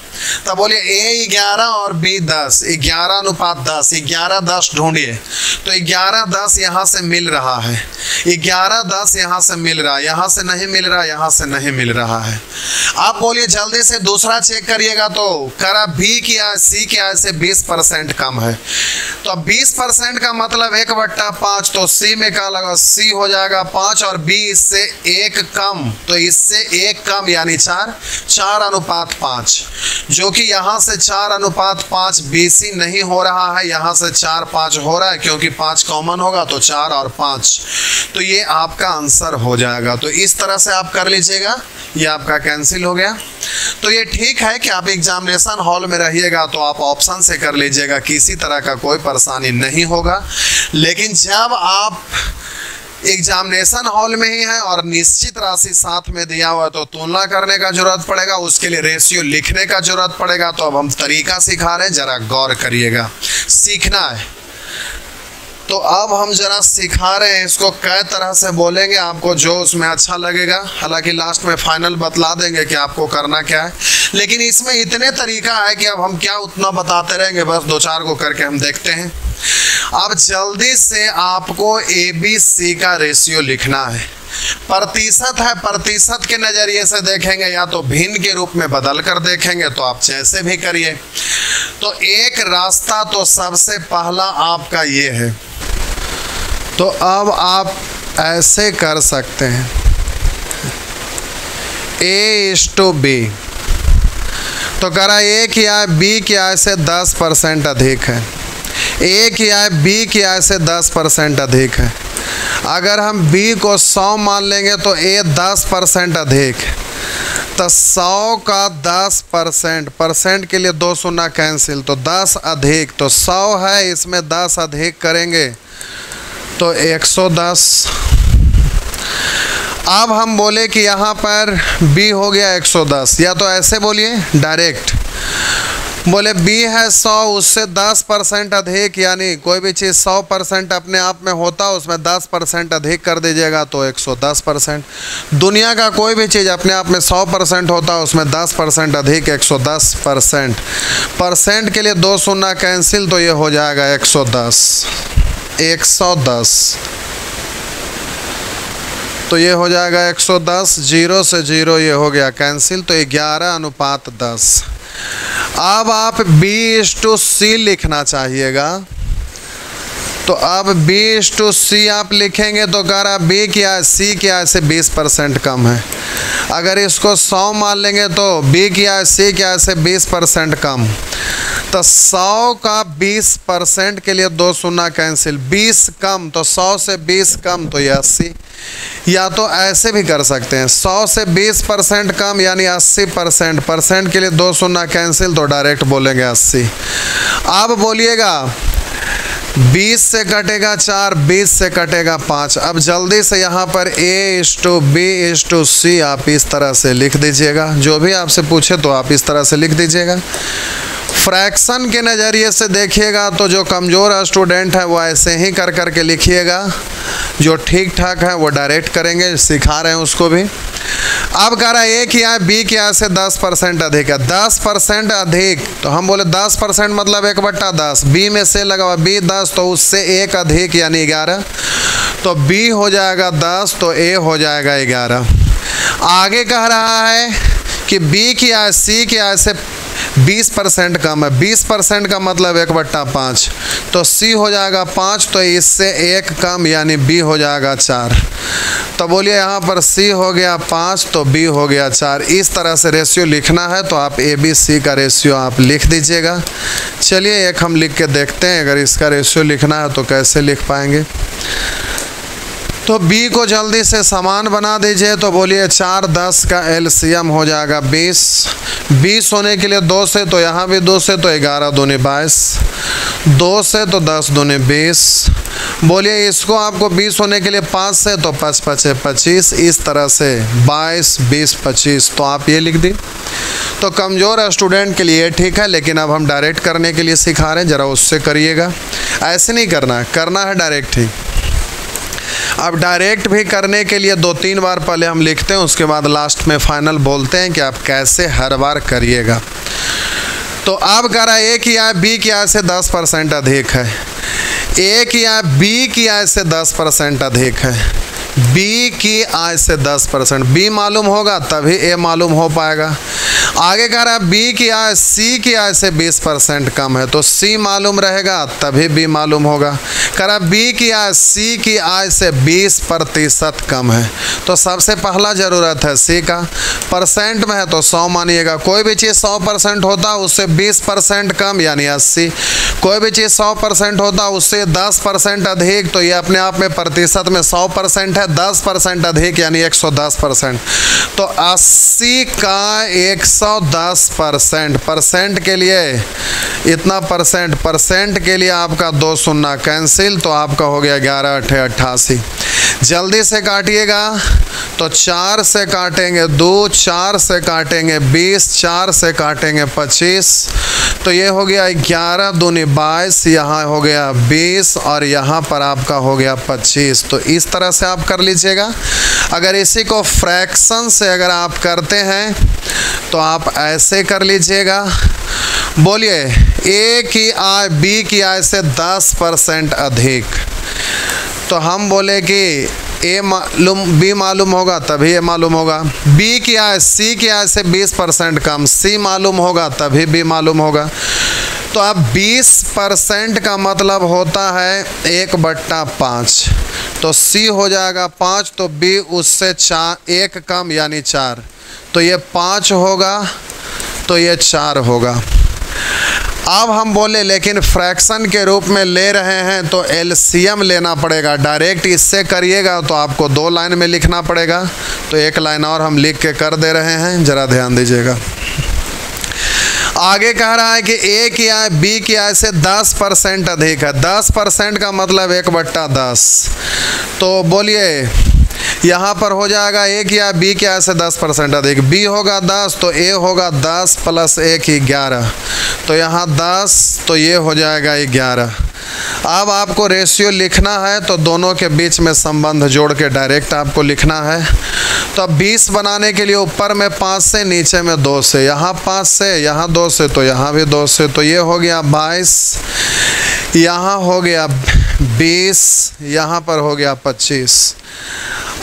तब बोलिए ए 11 और बी 10, 11:10, 11:10 ढूंढिए। तो 11:10 यहाँ से मिल रहा है, 11:10 यहाँ से मिल रहा है, यहाँ से नहीं मिल रहा, यहाँ से नहीं मिल रहा है। आप बोलिए जल्दी से दूसरा चेक करिएगा। तो करा बी किया, सी किया, से 20% कम है। तो 20% का मतलब 1/5, तो सी में क्या लगा, सी हो जाएगा 5 और बी इससे 1 कम, तो इससे 1 कम यानी 4, 4:5, जो कि यहाँ से 4:5 BC नहीं हो रहा है, यहाँ से 4-5 हो रहा है, क्योंकि 5 कॉमन होगा तो 4 और 5, तो ये आपका आंसर हो जाएगा। तो इस तरह से आप कर लीजिएगा, ये आपका कैंसिल हो गया। तो ये ठीक है कि आप एग्जामिनेशन हॉल में रहिएगा तो आप ऑप्शन से कर लीजिएगा, किसी तरह का कोई परेशानी नहीं होगा। लेकिन जब आप एग्जामिनेशन हॉल में ही है और निश्चित राशि साथ में दिया हुआ है तो तुलना करने का जरूरत पड़ेगा, उसके लिए रेशियो लिखने का जरूरत पड़ेगा। तो अब हम तरीका सिखा रहे हैं, जरा गौर करिएगा, सीखना है। तो अब हम जरा सिखा रहे हैं, इसको कई तरह से बोलेंगे, आपको जो उसमें अच्छा लगेगा। हालांकि लास्ट में फाइनल बतला देंगे कि आपको करना क्या है, लेकिन इसमें इतने तरीका है कि अब हम क्या उतना बताते रहेंगे, बस 2-4 को करके हम देखते हैं। अब जल्दी से आपको ABC का रेशियो लिखना है। प्रतिशत है, प्रतिशत के नज़रिए से देखेंगे या तो भिन्न के रूप में बदल कर देखेंगे, तो आप जैसे भी करिए। तो एक रास्ता तो सबसे पहला आपका ये है, तो अब आप ऐसे कर सकते हैं, A/B। तो करा A किया, B किया से 10% अधिक है, A किया है, B किया से 10% अधिक है। अगर हम B को 100 मान लेंगे तो A 10% अधिक, तो 100 का 10%, परसेंट के लिए 2 शून्य कैंसिल, तो 10 अधिक, तो 100 है, इसमें 10 अधिक करेंगे तो 110। अब हम बोले कि यहाँ पर B हो गया 110, या तो ऐसे बोलिए डायरेक्ट, बोले B है 100, उससे 10% अधिक, यानी कोई भी चीज़ 100% अपने आप में होता, उसमें 10% अधिक कर दीजिएगा तो 110%। दुनिया का कोई भी चीज़ अपने आप में 100% होता, उसमें 10% अधिक 110%। परसेंट के लिए 2 शून्य कैंसिल, तो ये हो जाएगा 110, 110। तो ये हो जाएगा 110, 0 से 0 ये हो गया कैंसिल, तो 11:10। अब आप B/C लिखना चाहिएगा। तो अब B/C आप लिखेंगे तो करा B क्या है, C क्या है, से 20% कम है। अगर इसको 100 मान लेंगे तो B क्या है, C क्या है, से 20% कम, तो 100 का 20% के लिए 2 शून्य कैंसिल, 20 कम, तो 100 से 20 कम, तो ये 80। या तो ऐसे भी कर सकते हैं, 100 से 20% कम यानी 80%, परसेंट के लिए 2 शून्य कैंसिल, तो डायरेक्ट बोलेंगे 80। अब बोलिएगा 20 से कटेगा 4, 20 से कटेगा 5। अब जल्दी से यहाँ पर A/B/C आप इस तरह से लिख दीजिएगा, जो भी आपसे पूछे तो आप इस तरह से लिख दीजिएगा। फ्रैक्शन के नज़रिए से देखिएगा तो जो कमज़ोर स्टूडेंट है वो ऐसे ही कर कर के लिखिएगा, जो ठीक ठाक है वो डायरेक्ट करेंगे, सिखा रहे हैं उसको भी। अब कह रहा है A क्या है, B क्या है, से 10% अधिक है, 10% अधिक, तो हम बोले 10% मतलब 1/10, B में से लगा हुआ B 10, तो उससे 1 अधिक यानी 11, तो B हो जाएगा 10, तो A हो जाएगा 11। आगे कह रहा है कि B क्या है, C क्या है, से 20% कम है, 20% का मतलब 1/5, तो C हो जाएगा 5, तो इससे 1 कम यानी B हो जाएगा 4। तो बोलिए यहाँ पर C हो गया 5, तो B हो गया 4। इस तरह से रेशियो लिखना है, तो आप ABC का रेशियो आप लिख दीजिएगा। चलिए एक हम लिख के देखते हैं, अगर इसका रेशियो लिखना है तो कैसे लिख पाएंगे। तो B को जल्दी से समान बना दीजिए, तो बोलिए 4 10 का LCM हो जाएगा 20, 20 होने के लिए 2 से, तो यहाँ भी 2 से, तो 11 दूनी 22, 2 से तो 10 दूनी 20। बोलिए इसको आपको 20 होने के लिए 5 से, तो 5 5 25, इस तरह से 22 20 25, तो आप ये लिख दी। तो कमज़ोर स्टूडेंट के लिए ठीक है, लेकिन अब हम डायरेक्ट करने के लिए सिखा रहे हैं, ज़रा उससे करिएगा, ऐसे नहीं करना है, करना है डायरेक्ट ही। अब डायरेक्ट भी करने के लिए 2-3 बार पहले हम लिखते हैं, उसके बाद लास्ट में फाइनल बोलते हैं कि आप कैसे हर बार करिएगा। तो अब कह रहा है ए की आय बी की आय से 10% अधिक है, ए की आय बी की आय से 10% अधिक है, बी की आय से 10%, बी मालूम होगा तभी ए मालूम हो पाएगा। आगे कह रहा है बी की आय सी की आय से 20% कम है, तो सी मालूम रहेगा तभी बी मालूम होगा। कह रहा है बी की आय सी की आय से 20% कम है, तो सबसे पहला ज़रूरत है सी का। परसेंट में है तो 100 मानिएगा, कोई भी चीज़ 100% होता है उससे 20% कम यानी 80, कोई भी चीज़ 100% होता है उससे 10% अधिक, तो ये अपने आप में प्रतिशत में 100% है, 10% अधिक यानी 110%। तो 80 का 110%, परसेंट के लिए इतना परसेंट के लिए आपका 2 शून्य कैंसिल, तो आपका हो गया 11×8 = 88। जल्दी से काटिएगा तो 4 से काटेंगे 2, 4 से काटेंगे 20, 4 से काटेंगे 25, तो ये हो गया 11 दूनी 22, यहाँ हो गया 20 और यहाँ पर आपका हो गया 25। तो इस तरह से आप कर लीजिएगा। अगर इसी को फ्रैक्शन से अगर आप करते हैं तो आप ऐसे कर लीजिएगा। बोलिए ए की आय बी की आय से 10% अधिक, तो हम बोले कि ए मालूम बी मालूम होगा तभी ए मालूम होगा। बी की आय सी की आय से 20% कम, सी मालूम होगा तभी बी मालूम होगा। तो अब 20% का मतलब होता है 1/5, तो सी हो जाएगा 5, तो बी उससे 1 कम यानी 4, तो ये 5 होगा, तो ये 4 होगा। अब हम बोले लेकिन फ्रैक्शन के रूप में ले रहे हैं तो एलसीएम लेना पड़ेगा। डायरेक्ट इससे करिएगा तो आपको 2 लाइन में लिखना पड़ेगा, तो 1 लाइन और हम लिख के कर दे रहे हैं, ज़रा ध्यान दीजिएगा। आगे कह रहा है कि ए की आय बी की आय से 10% अधिक है, 10% का मतलब 1/10, तो बोलिए यहाँ पर हो जाएगा ए की आय बी की आय से 10% अधिक, बी होगा 10 तो ए होगा 10 + 1 11, तो यहाँ 10 तो ये हो जाएगा 11। अब आपको रेशियो लिखना है तो दोनों के बीच में संबंध जोड़ के डायरेक्ट आपको लिखना है। तो अब 20 बनाने के लिए ऊपर में 5 से, नीचे में 2 से, यहाँ 5 से, यहाँ 2 से, तो यहाँ भी 2 से, तो ये हो गया 22, यहाँ हो गया 20, यहाँ पर हो गया 25।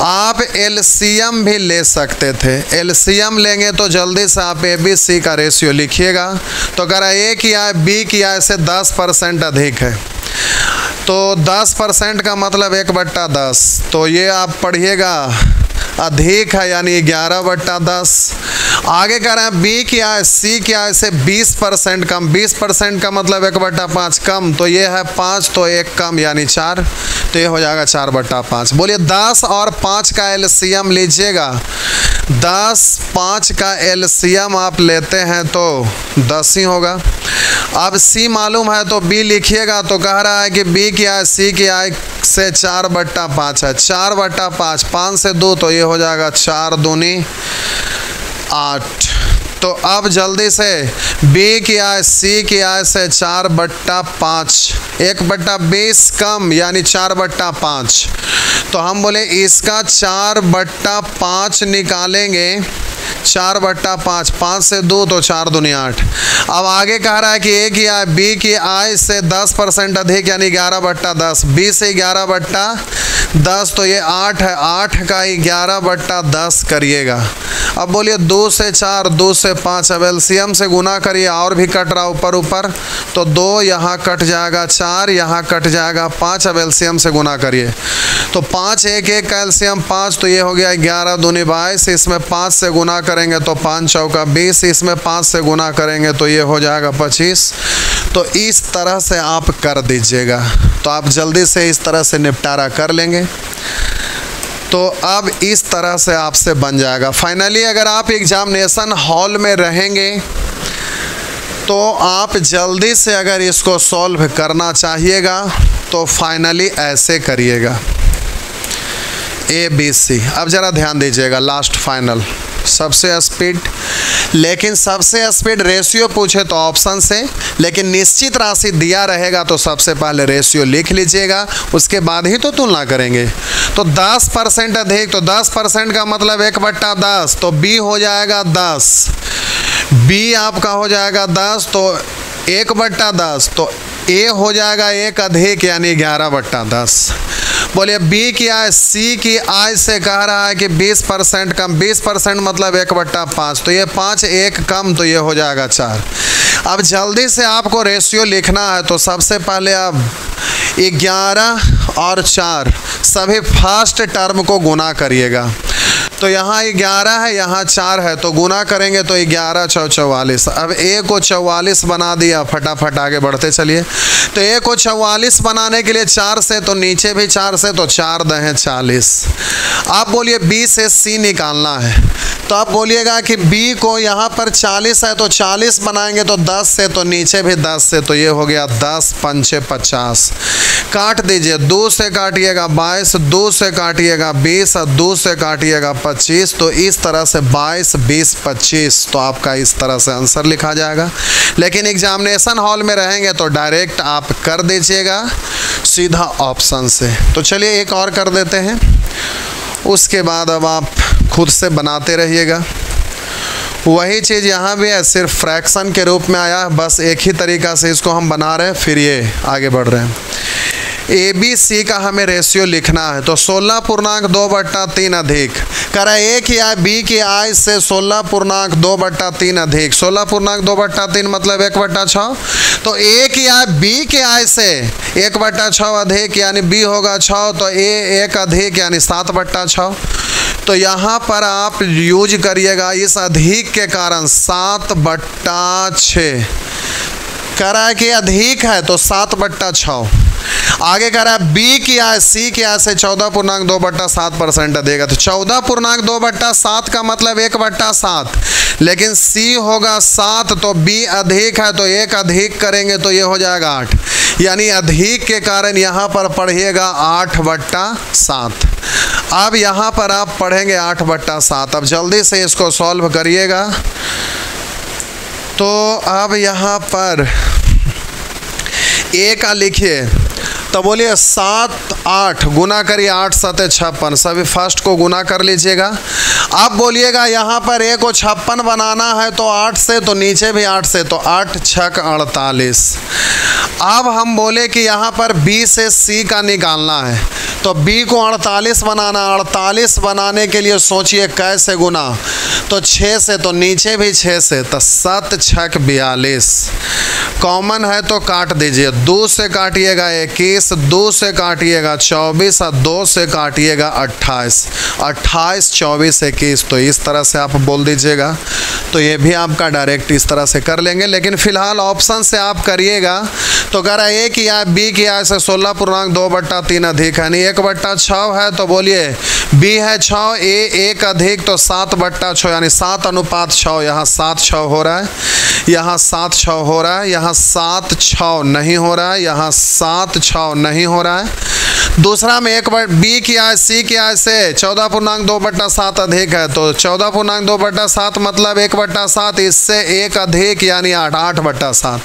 आप एलसीएम भी ले सकते थे, एलसीएम लेंगे तो जल्दी से आप ए बी सी का रेशियो लिखिएगा। तो अगर ए की आय बी की आय से 10% अधिक है, तो 10% का मतलब 1/10, तो ये आप पढ़िएगा अधिक है यानी 11/10। आगे कह रहे हैं बी की आय सी की आय से 20% कम, 20% का मतलब 1/5 कम, तो ये है 5, तो 1 कम यानी 4, तो ये हो जाएगा 4/5। बोलिए 10 और 5 का एलसीएम लीजिएगा, 10 5 का एलसीएम आप लेते हैं तो 10 ही होगा। अब सी मालूम है तो बी लिखिएगा, तो कह रहा है कि बी की आय सी की आय से 4/5 है, 4/5, 5 से 2 तो ये हो जाएगा 4 दूनी 8। तो अब जल्दी से बी की आय सी की आय से 4/5, 1/20 कम यानी 4/5, तो हम बोले इसका 4/5 निकालेंगे, 4/5, 5 से 2 तो 4 दूनी 8। अब आगे कह रहा है कि ए की आय बी की आय से 10% अधिक यानी 11/10, बी से 11/10, तो ये 8 है, 8 का 11/10 करिएगा। अब बोलिए 2 से 4, 2 से 5, अब एलसीएम से गुना करिए, और भी कट रहा ऊपर, तो 2 यहाँ कट जाएगा, 4 यहाँ कट जाएगा, 5, अब एलसीएम से गुना करिए, तो 5 1 1 का एलसीएम 5, तो ये हो गया 11 दूनी 22, इसमें 5 से गुना करेंगे तो 5 चौका 20, इसमें 5 से गुना करेंगे तो ये हो जाएगा 25। तो इस तरह से आप कर दीजिएगा, तो आप जल्दी से इस तरह से निपटारा कर लेंगे, तो अब इस तरह से आपसे बन जाएगा। फाइनली अगर आप एग्जामिनेशन हॉल में रहेंगे तो आप जल्दी से अगर इसको सॉल्व करना चाहिएगा तो फाइनली ऐसे करिएगा ABC। अब ज़रा ध्यान दीजिएगा, लास्ट फाइनल सबसे स्पीड, लेकिन सबसे स्पीड रेशियो पूछे तो ऑप्शन से, लेकिन निश्चित राशि दिया रहेगा तो सबसे पहले रेशियो लिख लीजिएगा, उसके बाद ही तो तुलना करेंगे। तो 10% अधिक, तो 10% का मतलब 1/10, तो B हो जाएगा 10, B आपका हो जाएगा 10, तो 1/10, तो A हो जाएगा 1 अधिक यानी 11/10। बोलिए B की आय C की आय से कह रहा है कि 20% कम, 20% मतलब 1/5, तो ये 5 1 कम, तो ये हो जाएगा 4। अब जल्दी से आपको रेशियो लिखना है, तो सबसे पहले आप 11 और 4 सभी फर्स्ट टर्म को गुना करिएगा। तो यहाँ 11 है, यहाँ 4 है, तो गुना करेंगे तो 11 × 44। अब A को 44 बना दिया, फटाफट आगे बढ़ते चलिए। तो A को 44 बनाने के लिए 4 से, तो नीचे भी 4 से, तो 4 × 40। आप बोलिए B से C निकालना है, तो आप बोलिएगा कि B को यहाँ पर 40 है, तो 40 बनाएंगे तो 10 से, तो नीचे भी 10 से, तो ये हो गया 10 × 5 = 50। काट दीजिए, 2 से काटिएगा 22, 2 से काटिएगा 20, 2 से काटिएगा 25, तो इस तरह से 22, 20, 25, तो आपका इस तरह से आंसर लिखा जाएगा। लेकिन एग्जामिनेशन हॉल में रहेंगे तो डायरेक्ट आप कर दीजिएगा सीधा ऑप्शन से। तो चलिए एक और कर देते हैं, उसके बाद अब आप खुद से बनाते रहिएगा। वही चीज़ यहाँ भी है, सिर्फ फ्रैक्शन के रूप में आया, बस एक ही तरीका से इसको हम बना रहे हैं, फिर ये आगे बढ़ रहे हैं। ABC का हमें रेशियो लिखना है, तो 16.2/3 अधिक कह रहा है A की आय B की आय से 16.2/3 अधिक। 16.2/3 मतलब 1/6, तो A की आय B की आय से 1/6 अधिक यानी B होगा 6, तो A 1 अधिक यानी 7/6। तो यहाँ पर आप यूज करिएगा इस अधिक के कारण 7/6। कह रहा है कि अधिक है तो 7/6। आगे कह रहा है B की आय C की आय से 14.2/7% देगा, तो 14.2/7 का मतलब 1/7, लेकिन C होगा 7, तो B अधिक है तो 1 अधिक करेंगे तो ये हो जाएगा 8, यानी अधिक के कारण यहाँ पर पढ़िएगा 8/7। अब यहाँ पर आप पढ़ेंगे 8/7। अब जल्दी से इसको सॉल्व करिएगा। तो अब यहाँ पर A का लिखिए, तो बोलिए 7 8 गुना करिए, 8 7 56, सभी फर्स्ट को गुना कर लीजिएगा। आप बोलिएगा यहाँ पर A को 56 बनाना है तो 8 से, तो नीचे भी 8 से, तो 8 6 48। अब हम बोले कि यहाँ पर B से C का निकालना है, तो B को 48 बनाना। 48 बनाने के लिए सोचिए कैसे गुना, तो 6 से, तो नीचे भी 6 से, तो 7 6 42। कॉमन है तो काट दीजिए, 2 से काटिएगा 21, 2 से काटिएगा 24 और 2 से काटिएगा 28। 28 24 21, तो इस तरह से आप बोल दीजिएगा। तो ये भी आपका डायरेक्ट इस तरह से कर लेंगे, लेकिन फिलहाल ऑप्शन से आप करिएगा। तो कह रहा है A की आय B की आय से 16.2/3 अधिक यानी 1/6 है, तो बोलिए B है 6, A 1 अधिक, तो 7/6 यानी 7:6। यहाँ 7/6 हो रहा है, यहाँ 7/6 हो रहा है, यहाँ 7/6 नहीं हो रहा है, यहाँ 7/6 नहीं हो रहा है। दूसरा में B की आय C की आय से 14.2/7 अधिक है, तो 14.2/7 मतलब 1/7, इससे 1 अधिक यानी 8, 8/7,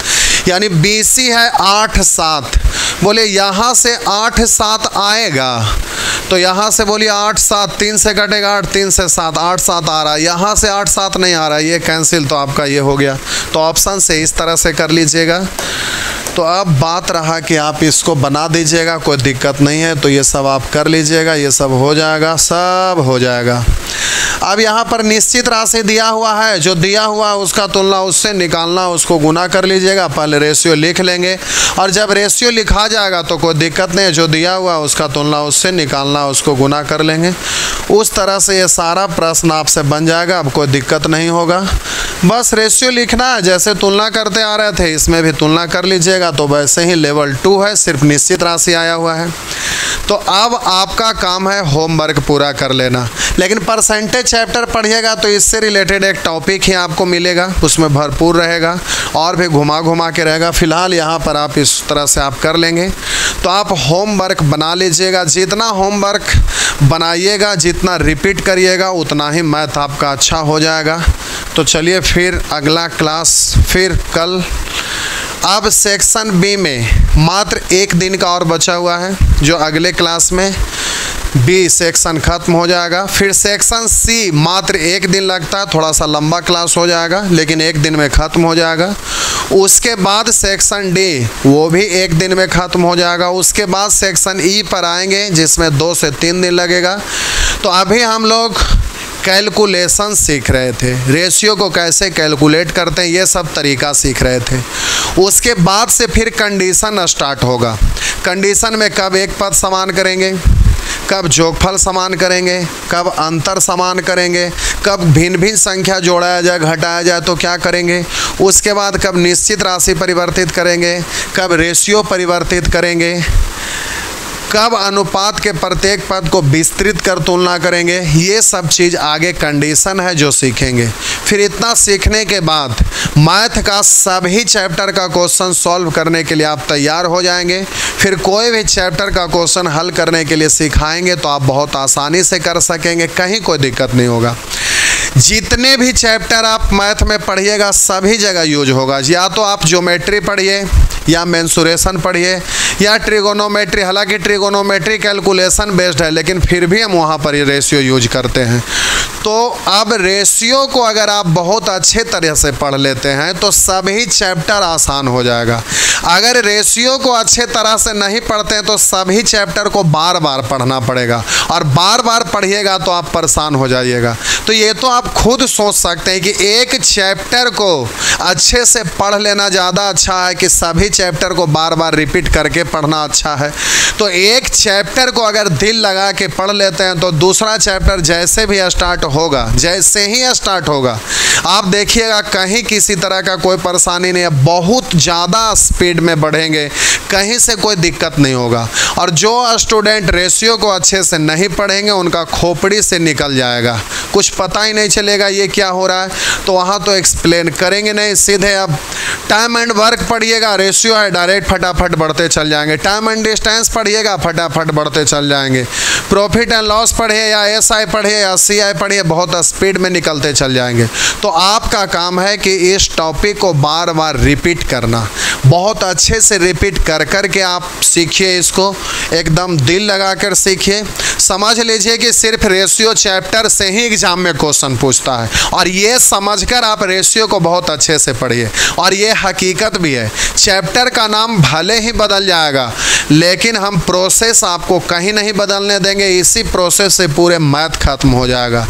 यानी BC है 8 7। बोले यहाँ से 8 7 आएगा, तो यहाँ से बोलिए 8 7, 3 से कटेगा 8, 3 से 7, 8 7 आ रहा है, यहाँ से 8 7 नहीं आ रहा है, ये कैंसिल, तो आपका ये हो गया। तो ऑप्शन से इस तरह से कर लीजिएगा। तो अब बात रहा कि आप इसको बना दीजिएगा, कोई दिक्कत नहीं है, तो ये सब आप कर लीजिएगा, ये सब हो जाएगा, सब हो जाएगा। अब यहाँ पर निश्चित राशि दिया हुआ है, जो दिया हुआ है उसका तुलना उससे निकालना, उसको गुना कर लीजिएगा। पहले रेशियो लिख लेंगे, और जब रेशियो लिखा जाएगा तो कोई दिक्कत नहीं है, जो दिया हुआ है उसका तुलना उससे निकालना, उसको गुना कर लेंगे। उस तरह से ये सारा प्रश्न आपसे बन जाएगा, अब कोई दिक्कत नहीं होगा। बस रेशियो लिखना है, जैसे तुलना करते आ रहे थे इसमें भी तुलना कर लीजिएगा। तो वैसे ही लेवल 2 है, सिर्फ निश्चित राशि आया हुआ है। तो अब आपका काम है होमवर्क पूरा कर लेना, लेकिन परसेंटेज चैप्टर पढ़िएगा तो इससे रिलेटेड एक टॉपिक ही आपको मिलेगा, उसमें भरपूर रहेगा और भी घुमा घुमा के रहेगा। फिलहाल यहाँ पर आप इस तरह से आप कर लेंगे। तो आप होमवर्क बना लीजिएगा, जितना होमवर्क बनाइएगा, जितना रिपीट करिएगा, उतना ही मैथ आपका अच्छा हो जाएगा। तो चलिए फिर अगला क्लास फिर कल। अब सेक्शन बी में मात्र 1 दिन का और बचा हुआ है, जो अगले क्लास में बी सेक्शन खत्म हो जाएगा। फिर सेक्शन सी मात्र 1 दिन लगता है, थोड़ा सा लंबा क्लास हो जाएगा लेकिन 1 दिन में ख़त्म हो जाएगा। उसके बाद सेक्शन डी वो भी 1 दिन में ख़त्म हो जाएगा। उसके बाद सेक्शन ई पर आएंगे जिसमें 2 से 3 दिन लगेगा। तो अभी हम लोग कैलकुलेशन सीख रहे थे, रेशियो को कैसे कैलकुलेट करते हैं ये सब तरीका सीख रहे थे। उसके बाद से फिर कंडीशन स्टार्ट होगा। कंडीशन में कब एक पद समान करेंगे, कब जोगफल समान करेंगे, कब अंतर समान करेंगे, कब भिन्न भिन्न संख्या जोड़ाया जाए घटाया जाए तो क्या करेंगे, उसके बाद कब निश्चित राशि परिवर्तित करेंगे, कब रेशियो परिवर्तित करेंगे, कब अनुपात के प्रत्येक पद को विस्तृत कर तुलना करेंगे, ये सब चीज़ आगे कंडीशन है जो सीखेंगे। फिर इतना सीखने के बाद मैथ का सभी चैप्टर का क्वेश्चन सॉल्व करने के लिए आप तैयार हो जाएंगे। फिर कोई भी चैप्टर का क्वेश्चन हल करने के लिए सिखाएंगे तो आप बहुत आसानी से कर सकेंगे, कहीं कोई दिक्कत नहीं होगा। जितने भी चैप्टर आप मैथ में पढ़िएगा सभी जगह यूज होगा। या तो आप ज्योमेट्री पढ़िए या मेंसुरेशन पढ़िए या ट्रिगोनोमेट्री, हालांकि ट्रिगोनोमेट्री कैलकुलेशन बेस्ड है लेकिन फिर भी हम वहाँ पर ये रेशियो यूज करते हैं। तो अब रेशियो को अगर आप बहुत अच्छे तरह से पढ़ लेते हैं तो सभी चैप्टर आसान हो जाएगा। अगर रेशियो को अच्छे तरह से नहीं पढ़ते हैं तो सभी चैप्टर को बार बार पढ़ना पड़ेगा और बार बार पढ़िएगा तो आप परेशान हो जाइएगा। तो ये तो आप खुद सोच सकते हैं कि एक चैप्टर को अच्छे से पढ़ लेना ज़्यादा अच्छा है कि सभी चैप्टर को बार बार रिपीट करके पढ़ना अच्छा है। तो एक चैप्टर को अगर दिल लगा के पढ़ लेते हैं तो दूसरा चैप्टर जैसे भी स्टार्ट होगा, जैसे ही स्टार्ट होगा आप देखिएगा कहीं किसी तरह का कोई परेशानी नहीं है, बहुत ज़्यादा स्पीड में बढ़ेंगे, कहीं से कोई दिक्कत नहीं होगा। और जो स्टूडेंट रेशियो को अच्छे से नहीं पढ़ेंगे उनका खोपड़ी से निकल जाएगा, कुछ पता ही नहीं चलेगा ये क्या हो रहा है। तो वहाँ तो एक्सप्लेन करेंगे नहीं, सीधे अब टाइम एंड वर्क पढ़िएगा, रेशियो है डायरेक्ट फटाफट बढ़ते चल जाएंगे। टाइम एंड डिस्टेंस पढ़िएगा फटाफट बढ़ते चल जाएंगे। प्रॉफिट एंड लॉस पढ़िए या एसआई पढ़िए या सीआई पढ़िए, बहुत स्पीड में निकलते चल जाएंगे। तो आपका काम है कि इस टॉपिक को बार बार रिपीट करना, बहुत अच्छे से रिपीट कर कर के आप सीखिए, इसको एकदम दिल लगा कर सीखिए। समझ लीजिए कि सिर्फ रेशियो चैप्टर से ही एग्जाम में क्वेश्चन पूछता है और ये समझकर आप रेशियो को बहुत अच्छे से पढ़िए। और ये हकीकत भी है, चैप्टर का नाम भले ही बदल जाएगा लेकिन हम प्रोसेस आपको कहीं नहीं बदलने देंगे, इसी प्रोसेस से पूरे मैथ खत्म हो जाएगा।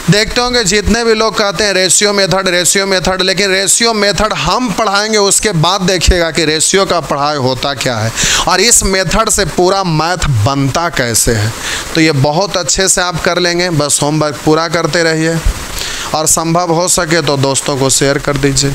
देखते होंगे जितने भी लोग कहते हैं रेशियो मेथड, लेकिन रेशियो मेथड हम पढ़ाएंगे उसके बाद देखिएगा कि रेशियो का पढ़ाई होता क्या है और इस मेथड से पूरा मैथ बनता कैसे है। तो ये बहुत अच्छे से आप कर लेंगे, बस होमवर्क पूरा करते रहिए और संभव हो सके तो दोस्तों को शेयर कर दीजिए।